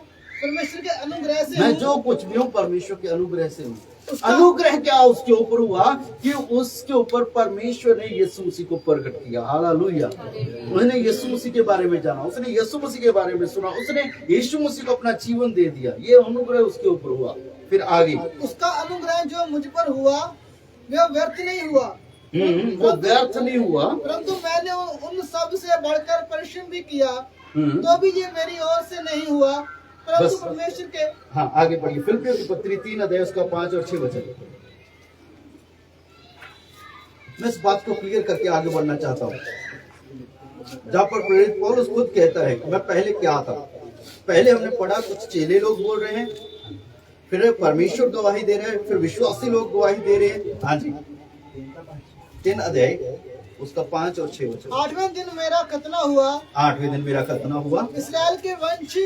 परमेश्वर के अनुग्रह से मैं हूँ। जो कुछ भी हूँ परमेश्वर के अनुग्रह से हूँ। उसका- अनुग्रह क्या उसके ऊपर हुआ कि उसके ऊपर परमेश्वर ने यीशु मसीह को प्रकट किया। हालेलुया। उसने यीशु मसीह के बारे में जाना, उसने यीशु मसीह के बारे में सुना, उसने यीशु मसीह को अपना जीवन दे दिया। ये अनुग्रह उसके ऊपर हुआ। फिर आगे, उसका अनुग्रह जो मुझ पर हुआ वह व्यर्थ नहीं हुआ, वो व्यर्थ नहीं हुआ, परंतु मैंने उन सब से बढ़कर परिश्रम भी किया, हम्म। तो भी ये मेरी ओर से नहीं हुआ, परंतु बस। परमेश्वर के। हाँ, आगे पढ़िए। फिलिप्पियों की पत्री 3 अध्याय उसका 5 और 6 वचन। मैं इस बात को क्लियर करके आगे बढ़ना चाहता हूँ, जहाँ पर प्रेरित पौलुस खुद कहता है कि मैं पहले क्या था। पहले हमने पढ़ा कुछ चेले लोग बोल रहे हैं, फिर परमेश्वर गवाही दे रहे हैं, फिर विश्वासी लोग गवाही दे रहे हैं। हाँ जी, 3 अध्याय उसका 5 और 6 वचन। 8वें दिन मेरा खतना हुआ, 8वें दिन मेरा खतना हुआ। इसराइल के वंश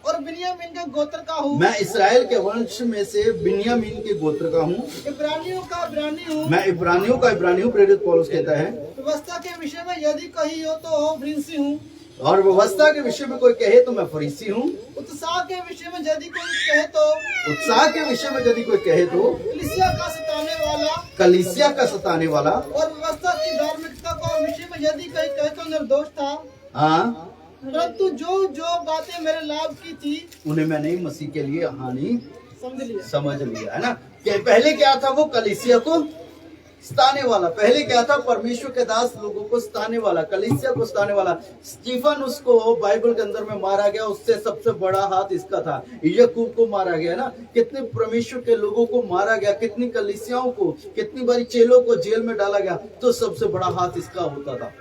और बिन्यामीन के गोत्र का हूँ, मैं इसराइल के वंश में से बिन्यामीन के गोत्र का हूँ, इब्रानियों का इब्रानी हूँ, मैं इब्रानियों का इब्रानी हूँ। प्रेरित पौलुस कहता है, व्यवस्था के विषय में यदि कही हो तो फ्रीसी हूँ, और व्यवस्था के विषय में कोई कहे तो मैं फरीसी हूँ, उत्साह के विषय में यदि कोई कहे तो उत्साह के विषय में यदि कोई कहे तो कलीसिया का सताने वाला, कलीसिया का सताने वाला, और व्यवस्था की धार्मिकता का विषय में यदि कोई कहे तो निर्दोष था। हाँ, परंतु जो जो बातें मेरे लाभ की थी उन्हें मैंने मसीह के लिए हानि समझ लिया। समझ लिया, है ना। कि पहले क्या था, वो कलीसिया को सताने वाला। पहले क्या था? परमेश्वर के दास लोगों को सताने वाला, कलीसिया को सताने वाला। स्टीफन उसको बाइबल के अंदर में मारा गया, उससे सबसे बड़ा हाथ इसका था। याकूब को मारा गया ना, कितने परमेश्वर के लोगों को मारा गया, कितनी कलीसियाओं को, कितनी बारी चेलों को जेल में डाला गया, तो सबसे बड़ा हाथ इसका होता था।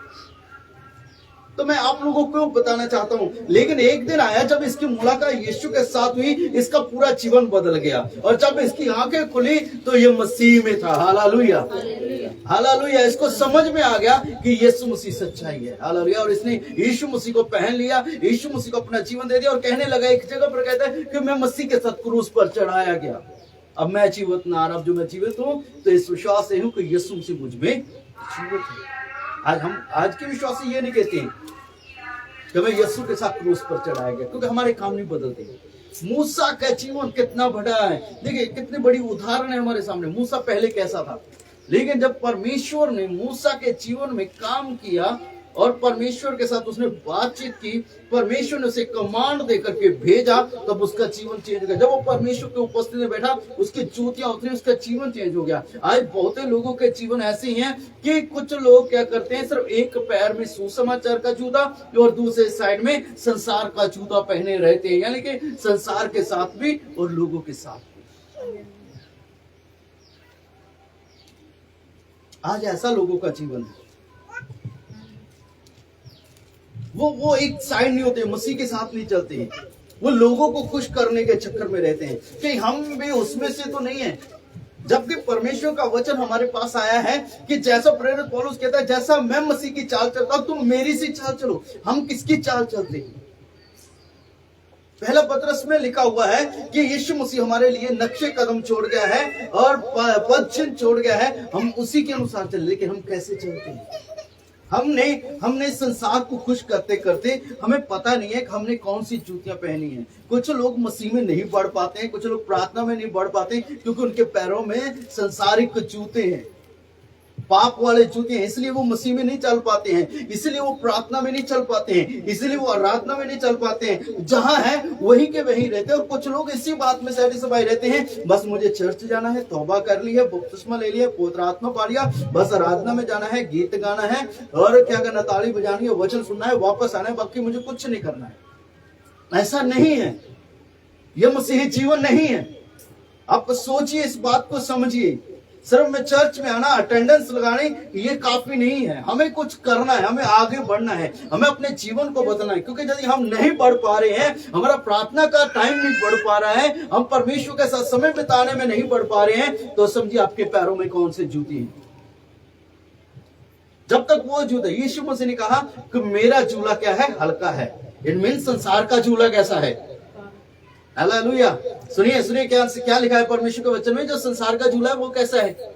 तो मैं आप लोगों को बताना चाहता हूं, लेकिन एक दिन आया जब इसकी मुलाकात यीशु के साथ हुई, इसका पूरा जीवन बदल गया। और जब इसकी आंखें खुली तो ये मसीह में था। Hallelujah, hallelujah. इसको समझ में आ गया कि यीशु मसीह सच्चाई है। हालेलुया। और इसने यीशु मसीह को पहन लिया, यीशु मसीह को अपना जीवन दे दिया और कहने लगा, एक जगह पर कहता है कि मैं मसीह के साथ क्रूस पर चढ़ाया गया, अब मैं जीवित ना, अब जो मैं जीवित हूं तो इस विश्वास से हूं कि यीशु मसीह मुझ में जीवित है। आज के विश्वासी ये नहीं कहते हैं कि मैं यीशु के साथ क्रूस पर चढ़ाया गया, क्योंकि हमारे काम नहीं बदलते। मूसा का जीवन कितना बड़ा है, देखिए कितनी बड़ी उदाहरण है हमारे सामने। मूसा पहले कैसा था, लेकिन जब परमेश्वर ने मूसा के जीवन में काम किया और परमेश्वर के साथ उसने बातचीत की, परमेश्वर ने उसे कमांड देकर के भेजा, तब उसका जीवन चेंज हो गया। जब वो परमेश्वर के उपस्थिति में बैठा, उसकी ज्योतियां उतरी, उसका जीवन चेंज हो गया। आज बहुत लोगों के जीवन ऐसे ही हैं कि कुछ लोग क्या करते हैं, सिर्फ एक पैर में सुसमाचार का जूता और दूसरे साइड में संसार का जूता पहने रहते हैं, यानी कि संसार के साथ भी और लोगों के साथ भी। आज ऐसा लोगों का जीवन है, वो एक साइड नहीं होते, मसीह के साथ नहीं चलते हैं। वो लोगों को खुश करने के चक्कर में रहते हैं कि हम भी उसमें से तो नहीं है। जबकि परमेश्वर का वचन हमारे पास आया है कि जैसा प्रेरित पौलुस कहता है, जैसा मैं मसीह की चाल चलता हूं तुम मेरी सी चाल चलो। हम किसकी चाल चलते हैं? पहला पत्रस में लिखा हुआ है कि यीशु मसीह हमारे लिए नक्शे कदम छोड़ गया है और पद चिन्ह छोड़ गया है, हम उसी के अनुसार चले। लेकिन हम कैसे चलते हैं? हमने संसार को खुश करते करते हमें पता नहीं है कि हमने कौन सी जूतियां पहनी हैं। कुछ लोग मसीह में नहीं बढ़ पाते हैं, कुछ लोग प्रार्थना में नहीं बढ़ पाते क्योंकि उनके पैरों में संसारिक जूते हैं, पाप वाले जूते हैं, इसलिए वो मसीह में नहीं चल पाते हैं, इसलिए वो प्रार्थना में नहीं चल पाते हैं, इसलिए वो आराधना में नहीं चल पाते हैं। जहां है वहीं के वहीं रहते हैं। और कुछ लोग इसी बात में सेटिस्फाई रहते हैं, बस मुझे चर्च जाना है, तौबा कर ली है, बपतिस्मा ले लिया, पवित्र आत्मा पा लिया, बस आराधना में जाना है, गीत गाना है और क्या करना, ताली बजानी है, वचन सुनना है, वापस आना है, बाकी मुझे कुछ नहीं करना है। ऐसा नहीं है, यह मसीही जीवन नहीं है। आप सोचिए, इस बात को समझिए। सिर्फ में चर्च में आना, अटेंडेंस लगाने, ये काफी नहीं है। हमें कुछ करना है, हमें आगे बढ़ना है, हमें अपने जीवन को बदलना है। क्योंकि यदि हम नहीं बढ़ पा रहे हैं, हमारा प्रार्थना का टाइम नहीं बढ़ पा रहा है, हम परमेश्वर के साथ समय बिताने में नहीं बढ़ पा रहे हैं, तो समझिए आपके पैरों में कौन से जूते हैं। जब तक वो जूते, यीशु मसीह ने कहा कि मेरा जूला क्या है, हल्का है। इट मीन संसार का जूला कैसा है? हालेलुया। सुनिए सुनिए क्या लिखा है परमेश्वर के वचन में, जो संसार का झूला है वो कैसा है?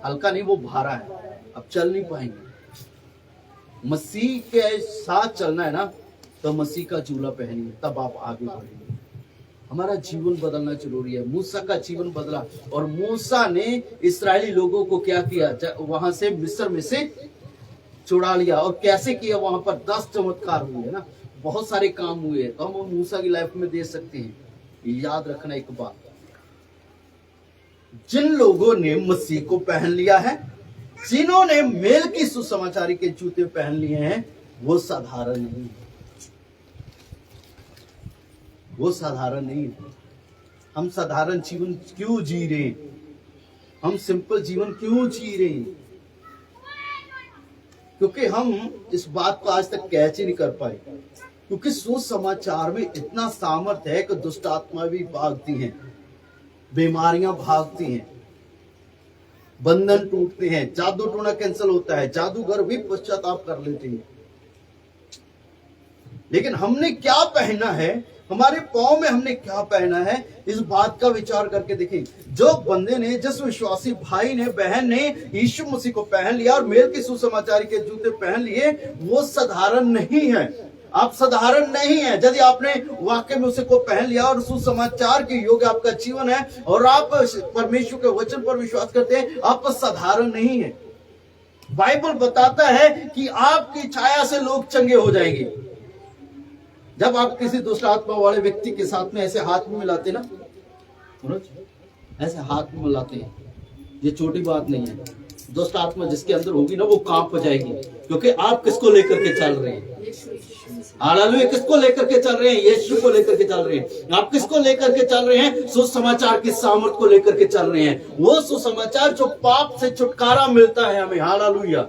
हल्का नहीं, वो भारा है, अब चल नहीं पाएंगे। मसीह के साथ चलना है ना, तो मसीह का झूला पहनिए, तब आप आगे बढ़ेंगे। हमारा जीवन बदलना जरूरी है। मूसा का जीवन बदला और मूसा ने इस्राएली लोगों को क्या किया, वहां से मिस्र में से छुड़ा लिया। और कैसे किया? वहां पर 10 चमत्कार हुए है ना, बहुत सारे काम हुए, तो हम मूसा की लाइफ में देख सकते हैं। याद रखना एक बात, जिन लोगों ने मसीह को पहन लिया है, जिन्होंने मेल की सुसमाचारी के जूते पहन लिए हैं, वो साधारण नहीं है, वो साधारण नहीं है। हम साधारण जीवन क्यों जी रहे हैं? हम सिंपल जीवन क्यों जी रहे हैं? क्योंकि हम इस बात को आज तक कैच ही नहीं कर पाए। क्योंकि सुसमाचार में इतना सामर्थ्य है कि दुष्ट आत्मा भी भागती हैं, बीमारियां भागती हैं, बंधन टूटते हैं, जादू टोना कैंसिल होता है, जादूगर भी पश्चाताप कर लेते हैं। लेकिन हमने क्या पहना है, हमारे पांव में हमने क्या पहना है, इस बात का विचार करके देखें। जो बंदे ने, जिस विश्वासी भाई ने, बहन ने यीशु मसीह को पहन लिया और मेल की सुसमाचारी के जूते पहन लिए, वो साधारण नहीं है। आप साधारण नहीं है। यदि आपने वाक्य में उसे को पहन लिया और सुसमाचार के योग्य आपका जीवन है और आप परमेश्वर के वचन पर विश्वास करते हैं, आप साधारण नहीं है। बाइबल बताता है कि आपकी छाया से लोग चंगे हो जाएंगे। जब आप किसी दुष्ट आत्मा वाले व्यक्ति के साथ में ऐसे हाथ में मिलाते ना, ऐसे हाथ में मिलाते हैं, ये छोटी बात नहीं है। दुष्ट आत्मा जिसके अंदर होगी ना वो कांप जाएगी, क्योंकि आप किसको लेकर के चल रहे हैं? हालेलुया, किसको लेकर के चल रहे हैं? यीशु को लेकर के चल रहे हैं। आप किसको लेकर के चल रहे हैं? सुसमाचार की सामर्थ को लेकर के चल रहे हैं, वो सुसमाचार जो पाप से छुटकारा मिलता है हमें। हालेलुया,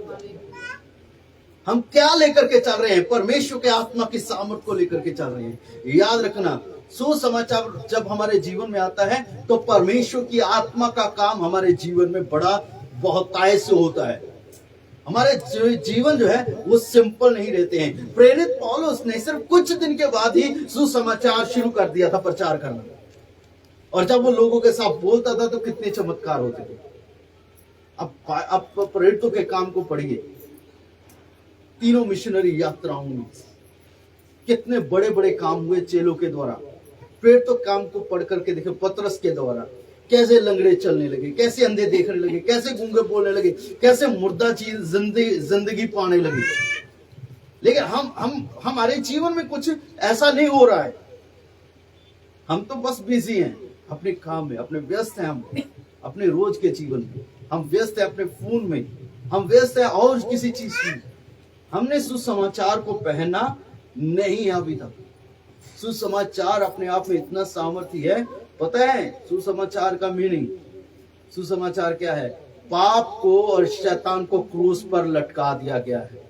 हम क्या लेकर के चल रहे हैं? परमेश्वर के आत्मा की सामर्थ को लेकर के चल रहे हैं। याद रखना, सुसमाचार जब हमारे जीवन में आता है तो परमेश्वर की आत्मा का काम हमारे जीवन में बड़ा बहुतायत से होता है। हमारे जीवन जो है वो सिंपल नहीं रहते हैं। प्रेरित पौलुस ने सिर्फ कुछ दिन के बाद ही सुसमाचार शुरू कर दिया था प्रचार करना, और जब वो लोगों के साथ बोलता था तो कितने चमत्कार होते थे। अब प्रेरितों के काम को पढ़िए, तीनों मिशनरी यात्राओं में कितने बड़े बड़े काम हुए चेलों के द्वारा। प्रेरितों काम को पढ़ करके देखे, पतरस के द्वारा कैसे लंगड़े चलने लगे, कैसे अंधे देखने लगे, कैसे गूंगे बोलने लगे, कैसे मुर्दा चीज जिंदगी पाने लगे। लेकिन हम हमारे जीवन में कुछ ऐसा नहीं हो रहा है। हम तो बस बिजी हैं अपने काम में, अपने व्यस्त हैं हम अपने रोज के जीवन में, हम व्यस्त हैं अपने फोन में, हम व्यस्त हैं और किसी चीज में। हमने सुसमाचार को पहना नहीं अभी तक। सुसमाचार अपने आप में इतना सामर्थ्य है। पता है सुसमाचार का मीनिंग? सुसमाचार क्या है? पाप को और शैतान को क्रूस पर लटका दिया गया है,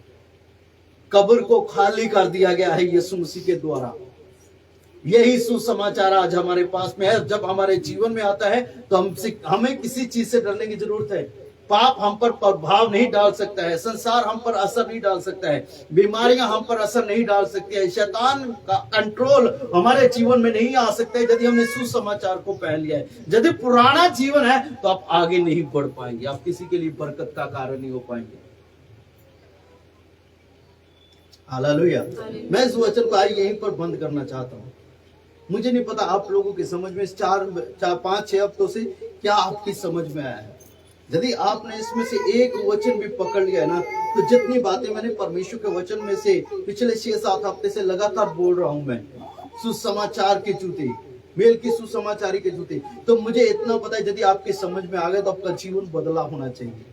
कब्र को खाली कर दिया गया है यीशु मसीह के द्वारा। यही सुसमाचार आज हमारे पास में है। जब हमारे जीवन में आता है तो हमें किसी चीज से डरने की जरूरत है। पाप हम पर प्रभाव नहीं डाल सकता है, संसार हम पर असर नहीं डाल सकता है, बीमारियां हम पर असर नहीं डाल सकती है, शैतान का कंट्रोल हमारे जीवन में नहीं आ सकता है यदि हमने सुसमाचार को पहन लिया है। यदि पुराना जीवन है तो आप आगे नहीं बढ़ पाएंगे, आप किसी के लिए बरकत का कारण नहीं हो पाएंगे। हालेलुया। मैं इस वचन को आज यहीं पर बंद करना चाहता हूं। मुझे नहीं पता आप लोगों की समझ में 4-5-6 हफ्तों से क्या आपकी समझ में आया है। यदि आपने इसमें से एक वचन भी पकड़ लिया है ना, तो जितनी बातें मैंने परमेश्वर के वचन में से पिछले 6-7 हफ्ते से लगातार बोल रहा हूं, मैं सुसमाचार के जूते, मेल की सुसमाचारी के जूते, तो मुझे इतना पता है यदि आपके समझ में आ गया तो आपका जीवन बदला होना चाहिए।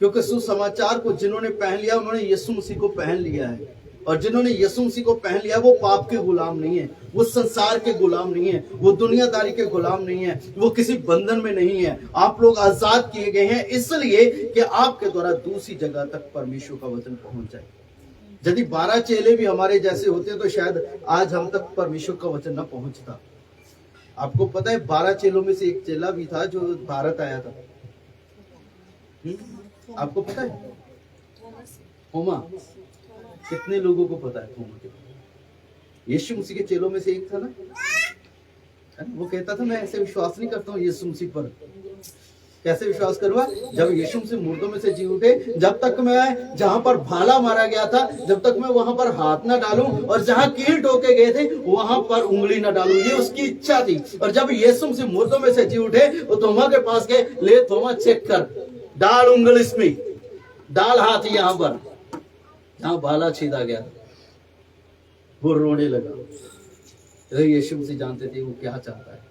क्योंकि सुसमाचार को जिन्होंने पहन लिया उन्होंने यीशु मसीह को पहन लिया है, और जिन्होंने यीशु मसीह को पहन लिया वो पाप के गुलाम नहीं है, वो संसार के गुलाम नहीं है, वो दुनियादारी के गुलाम नहीं है, वो किसी बंधन में नहीं है। आप लोग आजाद किए गए हैं इसलिए कि आपके द्वारा दूसरी जगह तक परमेश्वर का वचन पहुंच जाए। यदि 12 चेले भी हमारे जैसे होते तो शायद आज हम तक परमेश्वर का वचन न पहुंचता। आपको पता है 12 चेलों में से एक चेला भी था जो भारत आया था। आपको पता है? थोमा। कितने लोगों को पता है थोमा के? यीशु मसीह के चेलों में से एक था ना, वो कहता था मैं ऐसे विश्वास नहीं करता हूँ यीशु मसीह पर। कैसे विश्वास करूंगा? जब यीशु मसीह मुर्दों में से जी उठे, जब तक मैं जहां पर भाला मारा गया था जब तक मैं वहां पर हाथ ना डालूं, और जहां कील ठोके गए थे वहां पर उंगली ना डालूं, ये उसकी इच्छा थी। और जब यीशु मसीह मुर्दों में से जी उठे वो थोमा के पास गए, ले थोमा चेक कर, डाल उंगली इसमें, डाल हाथ यहाँ पर जहां भाला छेदा गया। वो रोने लगा। यीशु मसीह जानते थे वो क्या चाहता है।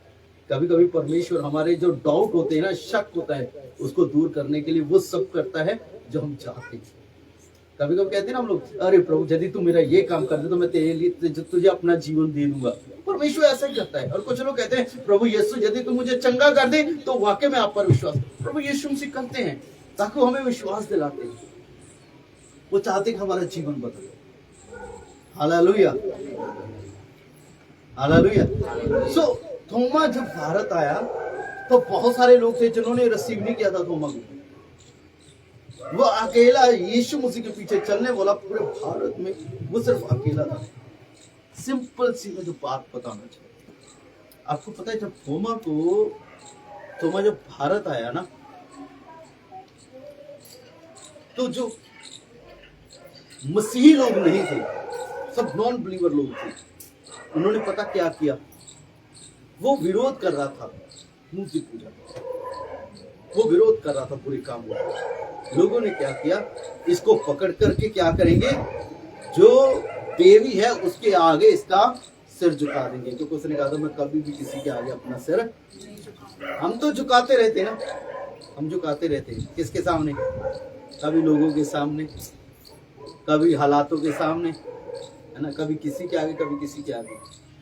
कभी कभी परमेश्वर हमारे जो डाउट होते हैं ना, शक होता है, उसको दूर करने के लिए वो सब करता है जो हम चाहते हैं। कभी कभी कहते हैं ना हम लोग, अरे प्रभु यदि तू मेरा ये काम कर दे तो मैं तेरे लिए तुझे अपना जीवन दे दूंगा। परमेश्वर ऐसा ही करता है। और कुछ लोग कहते हैं प्रभु यीशु यदि तू मुझे चंगा कर दे तो वाकई में आप पर विश्वास। प्रभु यीशु मसीह करते हैं ताकि हमें विश्वास दिलाते हैं। वो चाहते कि हमारा जीवन बदले। Hallelujah, hallelujah. सो थोमा जब भारत आया तो बहुत सारे लोग थे जिन्होंने रिसीव नहीं किया था थोमा को। वो अकेला यीशु मसीह के पीछे चलने वाला पूरे भारत में वो सिर्फ अकेला था। सिंपल सी मैं जो बात बताना चाहता हूं, आपको पता है जब थोमा जब भारत आया ना, तो जो मसीही लोग नहीं थे, सब नॉन बिलीवर लोग थे, उन्होंने पता क्या किया? वो विरोध कर रहा था मूर्ति पूजा, वो विरोध कर रहा था पूरे काम में। लोगों ने क्या किया? इसको पकड़ करके क्या करेंगे? जो देवी है उसके आगे इसका सिर झुका देंगे। क्योंकि उसने कहा था मैं कभी भी किसी के आगे अपना सिर, हम तो झुकाते रहते ना, हम झुकाते रहते हैं, किसके सामने? कभी लोगों के सामने, कभी हालातों के सामने, है ना, कभी किसी के आगे, कभी किसी के आगे।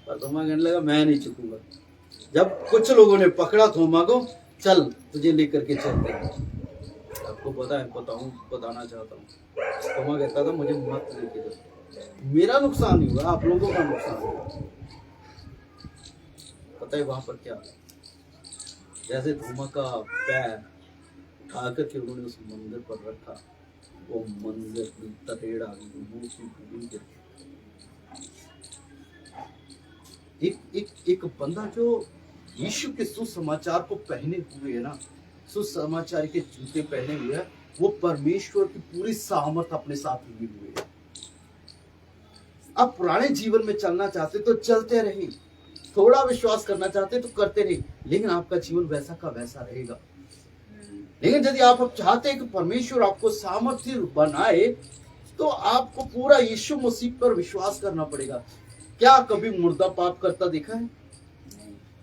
पर थोमा कहने लगा मैं नहीं झुकूंगा। जब कुछ लोगों ने पकड़ा थोमा को, चल तुझे लेकर के चलते हैं, आपको पता है, बताना चाहता हूँ, थोमा कहता था मुझे मत लेके जाओ, मेरा नुकसान नहीं हुआ, आप लोगों का नुकसान हुआ। पता है वहां पर क्या, जैसे थोमा का पैर उठा करके उन्होंने उस मंदिर पर रखा, वो मंदिर की तटेड़ आ गई, मूर्ति डूबी गई। एक बंदा जो यीशु के सुसमाचार को पहने हुए है ना, सुसमाचार के जूते पहने हुए है, वो परमेश्वर की पूरी सामर्थ अपने साथ लिए हुए है। आप पुराने जीवन में चलना चाहते तो चलते रहिए, थोड़ा विश्वास करना चाहते तो करते रहिए, लेकिन आपका जीवन वैसा का वैसा रहेगा। लेकिन यदि आप चाहते हैं कि परमेश्वर आपको सामर्थ्य बनाए, तो आपको पूरा यीशु मसीह पर विश्वास करना पड़ेगा। क्या कभी मुर्दा पाप करता देखा है?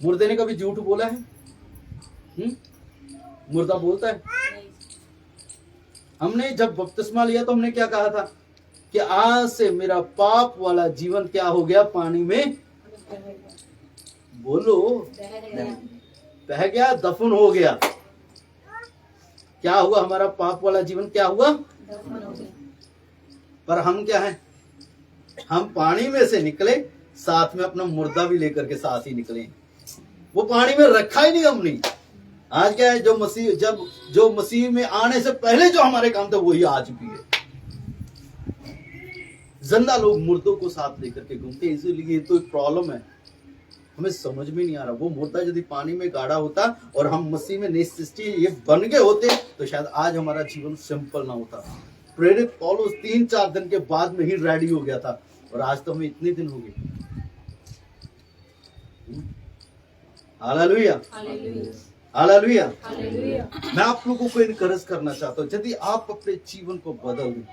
मुर्दे ने कभी झूठ बोला है? मुर्दा बोलता है? हमने जब बपतिस्मा लिया तो हमने क्या कहा था कि आज से मेरा पाप वाला जीवन क्या हो गया, पानी में बोलो बह गया, दफन हो गया। क्या हुआ? हमारा पाप वाला जीवन क्या हुआ? पर हम क्या हैं? हम पानी में से निकले, साथ में अपना मुर्दा भी लेकर के साथ ही निकले। वो पानी में रखा ही नहीं हमने। आज क्या है, जो मसीह में आने से पहले जो हमारे काम थे वही आज भी है। जिंदा लोग मुर्दों को साथ लेकर के घूमते, इसीलिए तो एक प्रॉब्लम है, हमें समझ में नहीं आ रहा। वो मुर्दा यदि पानी में गाड़ा होता और हम मसीह में नई सृष्टि ये बन गए होते, तो शायद आज हमारा जीवन सिंपल ना होता। प्रेरित पौलुस 3-4 दिन के बाद में ही रेडी हो गया था, और आज तो हमें इतने दिन हो गए। Hallelujah, hallelujah. मैं आप लोगों को इनकरेज करना चाहता हूँ, यदि आप अपने जीवन को बदल दें,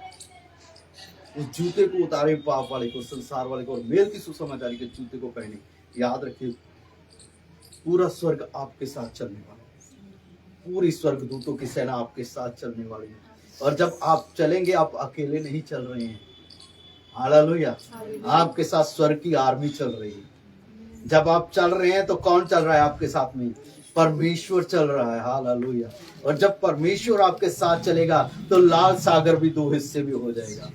उस जूते को उतारे, पाप वाले को, संसार वाले को, और मेल की सुसमाचारी के जूते को पहने। याद रखिए, पूरा स्वर्ग आपके साथ चलने वाला है, पूरी स्वर्गदूतों की सेना आपके साथ चलने वाली है। और जब आप चलेंगे, आप अकेले नहीं चल रहे हैं। हालेलुया, आपके साथ स्वर्ग की आर्मी चल रही है। जब आप चल रहे हैं तो कौन चल रहा है आपके साथ में? परमेश्वर चल रहा है। हालेलुया। और जब परमेश्वर आपके साथ चलेगा तो लाल सागर भी 2 हिस्से भी हो जाएगा।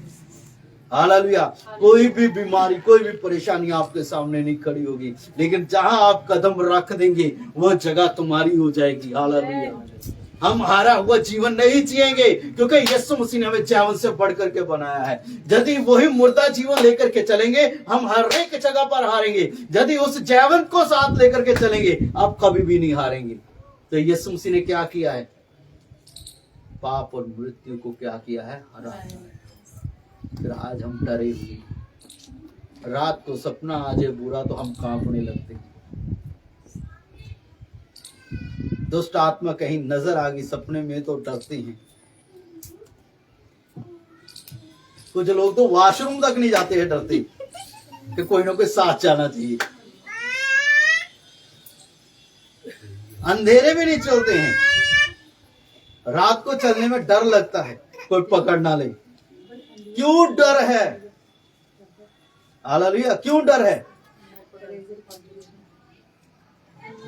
हालेलुया। कोई भी बीमारी, कोई भी परेशानी आपके सामने नहीं खड़ी होगी, लेकिन जहां आप कदम रख देंगे वो जगह तुम्हारी हो जाएगी। हालेलुया। हम हारा हुआ जीवन नहीं जिएंगे, क्योंकि यीशु मसीह ने हमें जीवन से बढ़ करके बनाया है। यदि वही मुर्दा जीवन लेकर के चलेंगे, हम हर एक जगह पर हारेंगे। यदि उस जीवन को साथ लेकर के चलेंगे, आप कभी भी नहीं हारेंगे। तो यीशु मसीह ने क्या किया है? पाप और मृत्यु को क्या किया है? हरा है। फिर आज हम डरे हुए, रात को सपना आ जाए बुरा तो हम कांपने लगते हैं। दुष्ट आत्मा कहीं नजर आ गई सपने में तो डरते हैं। कुछ लोग तो वॉशरूम तक नहीं जाते हैं, डरते कि कोई ना कोई साथ जाना चाहिए। अंधेरे में नहीं चलते हैं, रात को चलने में डर लगता है कोई पकड़ ना ले। क्यों डर है? हालेलुया। क्यों डर है?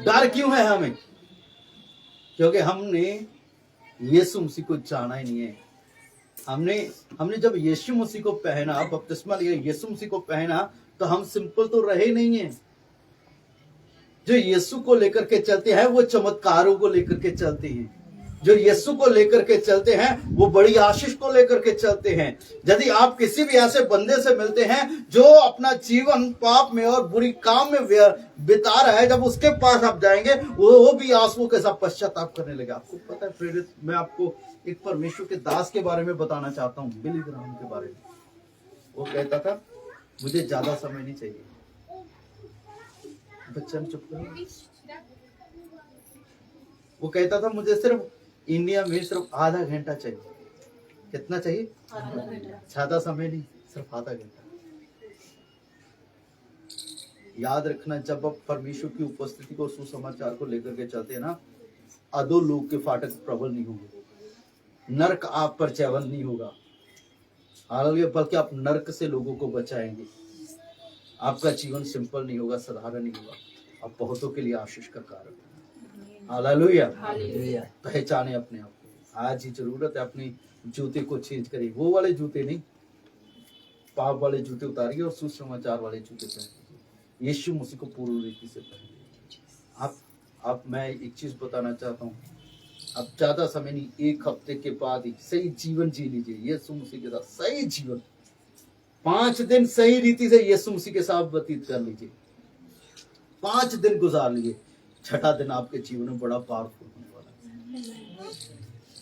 डर क्यों है हमें? क्योंकि हमने यीशु मसीह को जाना ही नहीं है। हमने जब यीशु मसीह को पहना, बपतिस्मा लिया, यीशु मसीह को पहना, तो हम सिंपल तो रहे नहीं है। जो यीशु को लेकर के चलते हैं वो चमत्कारों को लेकर के चलते हैं। जो यीशु को लेकर के चलते हैं वो बड़ी आशीष को लेकर के चलते हैं। यदि आप किसी भी ऐसे बंदे से मिलते हैं जो अपना जीवन पाप में और बुरी काम में बिता रहा है, जब उसके पास आप जाएंगे वो भी आंसुओं के साथ पश्चाताप करने लगे। आपको पता है प्रेरित, मैं आपको एक परमेश्वर के दास के बारे में बताना चाहता हूँ, बिली ग्राहम के बारे में। वो कहता था मुझे ज्यादा समय नहीं चाहिए। बच्चन चुप करो। वो कहता था मुझे सिर्फ इंडिया में सिर्फ आधा घंटा चाहिए। कितना चाहिए? ज्यादा समय नहीं, सिर्फ आधा घंटा। याद रखना, जब आप परमेश्वर की उपस्थिति को, सुसमाचार को लेकर के चलते हैं ना, अधोलोक के फाटक प्रबल नहीं होंगे, नरक आप पर चैवल नहीं होगा। हालेलुया। बल्कि आप नरक से लोगों को बचाएंगे। आपका जीवन सिंपल नहीं होगा, साधारण नहीं होगा, आप बहुतों के लिए आशीष का कारण। हालेलुया। पहचाने अपने आप को। आज ही जरूरत है अपने जूते को चेंज करिए। वो वाले जूते नहीं, पाप वाले जूते उतारिए और सुसमाचार वाले जूते पहनिए। यीशु मसीह को पूर्ण रीति से पहनिए। आप मैं एक चीज बताना चाहता हूँ, अब ज्यादा समय नहीं, 1 हफ्ते के बाद ही सही जीवन जी लीजिए यीशु मसीह के साथ। सही जीवन 5 दिन सही रीति से यीशु मसीह के साथ व्यतीत कर लीजिए। 5 दिन गुजार लीजिए, 6ठा दिन आपके जीवन में बड़ा पावरफुल होने वाला है।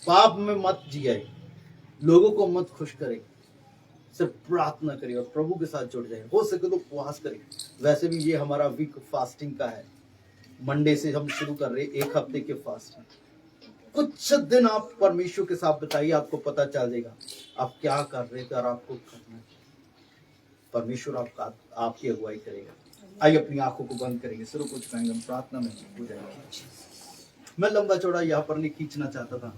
पाप में मत जिए, लोगों को मत खुश करे, सिर्फ प्रार्थना करिए और प्रभु के साथ जुड़ जाए। हो सके तो उपवास करिए। वैसे भी ये हमारा वीक फास्टिंग का है, मंडे से हम शुरू कर रहे हैं 1 हफ्ते के फास्टिंग। कुछ दिन आप परमेश्वर के साथ बिताइए, आपको पता चल जाएगा आप क्या कर रहे थे और आपको करना है। परमेश्वर आपकी अगुवाई करेगा। आइए अपनी आंखों को बंद करेंगे, सिरों को झुकाएंगे, हम प्रार्थना में हो जाएंगे। मैं लंबा चौड़ा यहाँ पर नहीं खींचना चाहता था,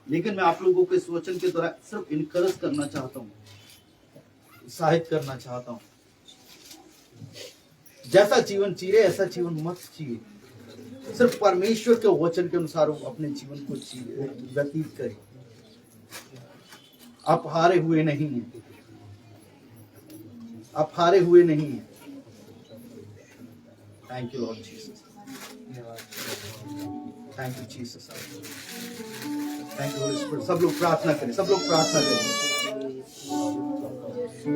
लेकिन मैं आप लोगों के इस वचन के द्वारा सिर्फ इनकरेज करना चाहता हूँ, उत्साहित करना चाहता हूँ। जैसा जीवन जी रहे ऐसा जीवन मत जिए, सिर्फ परमेश्वर के वचन के अनुसार अपने जीवन को जिए, व्यतीत करें। आप हारे हुए नहीं हैं, आप हारे हुए नहीं हैं। Thank you Lord Jesus, thank you Jesus, thank you Holi spirit. सब लोग प्रार्थना करें, सब लोग प्रार्थना करें,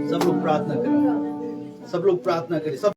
सब लोग प्रार्थना करें, सब लोग प्रार्थना करें, सब